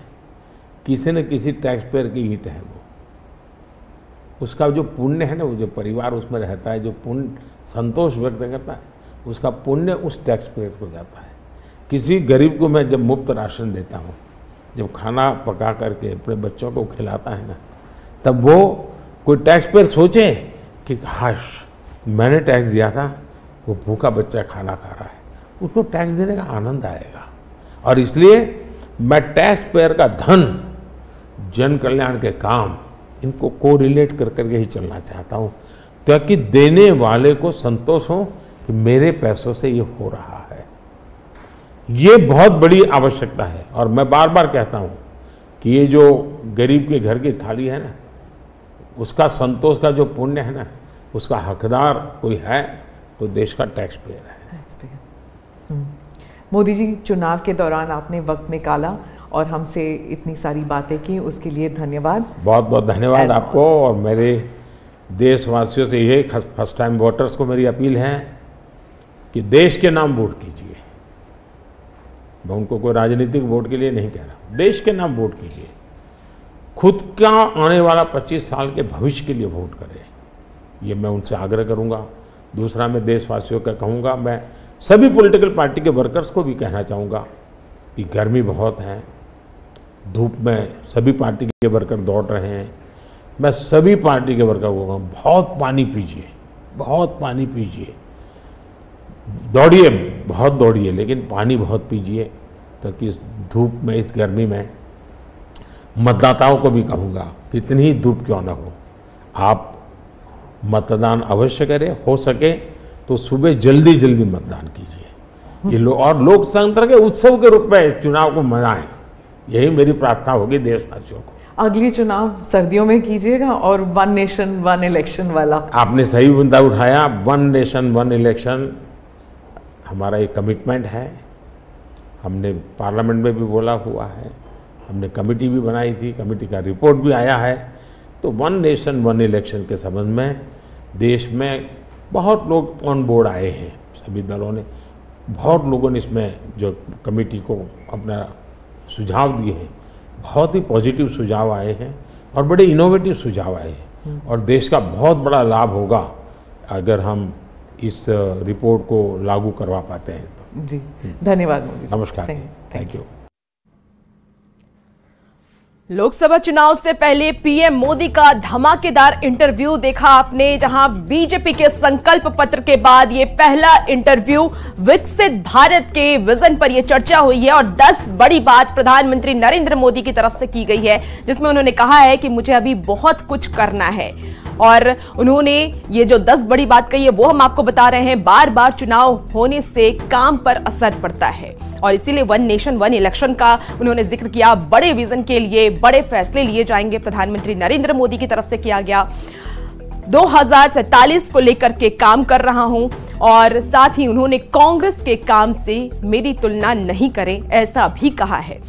किसी न किसी टैक्स पेयर की ईंट है वो, उसका जो पुण्य है ना, वो जो परिवार उसमें रहता है, जो पुण्य संतोष व्यक्त करता है, उसका पुण्य उस टैक्स पेयर को जाता है। किसी गरीब को मैं जब मुफ्त राशन देता हूँ, जब खाना पका करके अपने बच्चों को खिलाता है ना, तब वो कोई टैक्स पेयर सोचे कि हाश मैंने टैक्स दिया था, वो भूखा बच्चा खाना खा रहा है, उसको टैक्स देने का आनंद आएगा। और इसलिए मैं टैक्स पेयर का धन, जन कल्याण के काम, इनको कोरिलेट कर करके ही चलना चाहता हूँ, ताकि देने वाले को संतोष हो कि मेरे पैसों से ये हो रहा है। ये बहुत बड़ी आवश्यकता है। और मैं बार बार कहता हूँ कि ये जो गरीब के घर की थाली है ना, उसका संतोष का जो पुण्य है ना, उसका हकदार कोई है तो देश का टैक्स पेयर है। मोदी जी, चुनाव के दौरान आपने वक्त निकाला और हमसे इतनी सारी बातें की, उसके लिए धन्यवाद। बहुत बहुत धन्यवाद आपको। और मेरे देशवासियों से ये फर्स्ट टाइम वोटर्स को मेरी अपील है कि देश के नाम वोट कीजिए। मैं उनको कोई राजनीतिक वोट के लिए नहीं कह रहा, देश के नाम वोट कीजिए। खुद का आने वाला 25 साल के भविष्य के लिए वोट करें, ये मैं उनसे आग्रह करूंगा। दूसरा, मैं देशवासियों का कहूँगा, मैं सभी पॉलिटिकल पार्टी के वर्कर्स को भी कहना चाहूँगा कि गर्मी बहुत है, धूप में सभी पार्टी के वर्कर दौड़ रहे हैं। मैं सभी पार्टी के वर्कर को कहूँगा, बहुत पानी पीजिए, बहुत पानी पीजिए, दौड़िए, बहुत दौड़िए, लेकिन पानी बहुत पीजिए, ताकि इस धूप में, इस गर्मी में मतदाताओं को भी कहूँगा, कितनी ही धूप क्यों ना हो, आप मतदान अवश्य करें। हो सके तो सुबह जल्दी जल्दी मतदान कीजिए। ये और लोकतंत्र के उत्सव के रूप में चुनाव को मनाएं, यही मेरी प्रार्थना होगी देशवासियों को। अगली चुनाव सर्दियों में कीजिएगा और 1 नेशन 1 इलेक्शन वाला। आपने सही मुद्दा उठाया। 1 नेशन 1 इलेक्शन हमारा एक कमिटमेंट है। हमने पार्लियामेंट में भी बोला हुआ है, हमने कमेटी भी बनाई थी, कमेटी का रिपोर्ट भी आया है। तो 1 नेशन 1 इलेक्शन के संबंध में देश में बहुत लोग ऑन बोर्ड आए हैं, सभी दलों ने, बहुत लोगों ने इसमें जो कमेटी को अपना सुझाव दिए हैं, बहुत ही पॉजिटिव सुझाव आए हैं और बड़े इनोवेटिव सुझाव आए हैं। और देश का बहुत बड़ा लाभ होगा अगर हम इस रिपोर्ट को लागू करवा पाते हैं तो। जी, धन्यवाद मोदी। नमस्कार, थैंक यू। लोकसभा चुनाव से पहले पीएम मोदी का धमाकेदार इंटरव्यू देखा आपने, जहां बीजेपी के संकल्प पत्र के बाद ये पहला इंटरव्यू विकसित भारत के विजन पर यह चर्चा हुई है और 10 बड़ी बात प्रधानमंत्री नरेंद्र मोदी की तरफ से की गई है, जिसमें उन्होंने कहा है कि मुझे अभी बहुत कुछ करना है। और उन्होंने ये जो 10 बड़ी बात कही है वो हम आपको बता रहे हैं। बार बार चुनाव होने से काम पर असर पड़ता है और इसीलिए 1 नेशन 1 इलेक्शन का उन्होंने जिक्र किया। बड़े विजन के लिए बड़े फैसले लिए जाएंगे, प्रधानमंत्री नरेंद्र मोदी की तरफ से किया गया। 2047 को लेकर के काम कर रहा हूं और साथ ही उन्होंने कांग्रेस के काम से मेरी तुलना नहीं करें, ऐसा भी कहा है।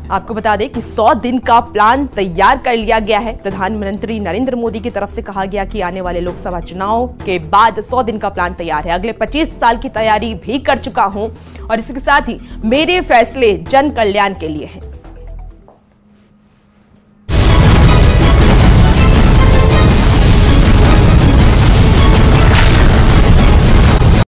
आपको बता दें कि 100 दिन का प्लान तैयार कर लिया गया है। प्रधानमंत्री नरेंद्र मोदी की तरफ से कहा गया कि आने वाले लोकसभा चुनाव के बाद 100 दिन का प्लान तैयार है। अगले 25 साल की तैयारी भी कर चुका हूं और इसके साथ ही मेरे फैसले जन कल्याण के लिए हैं।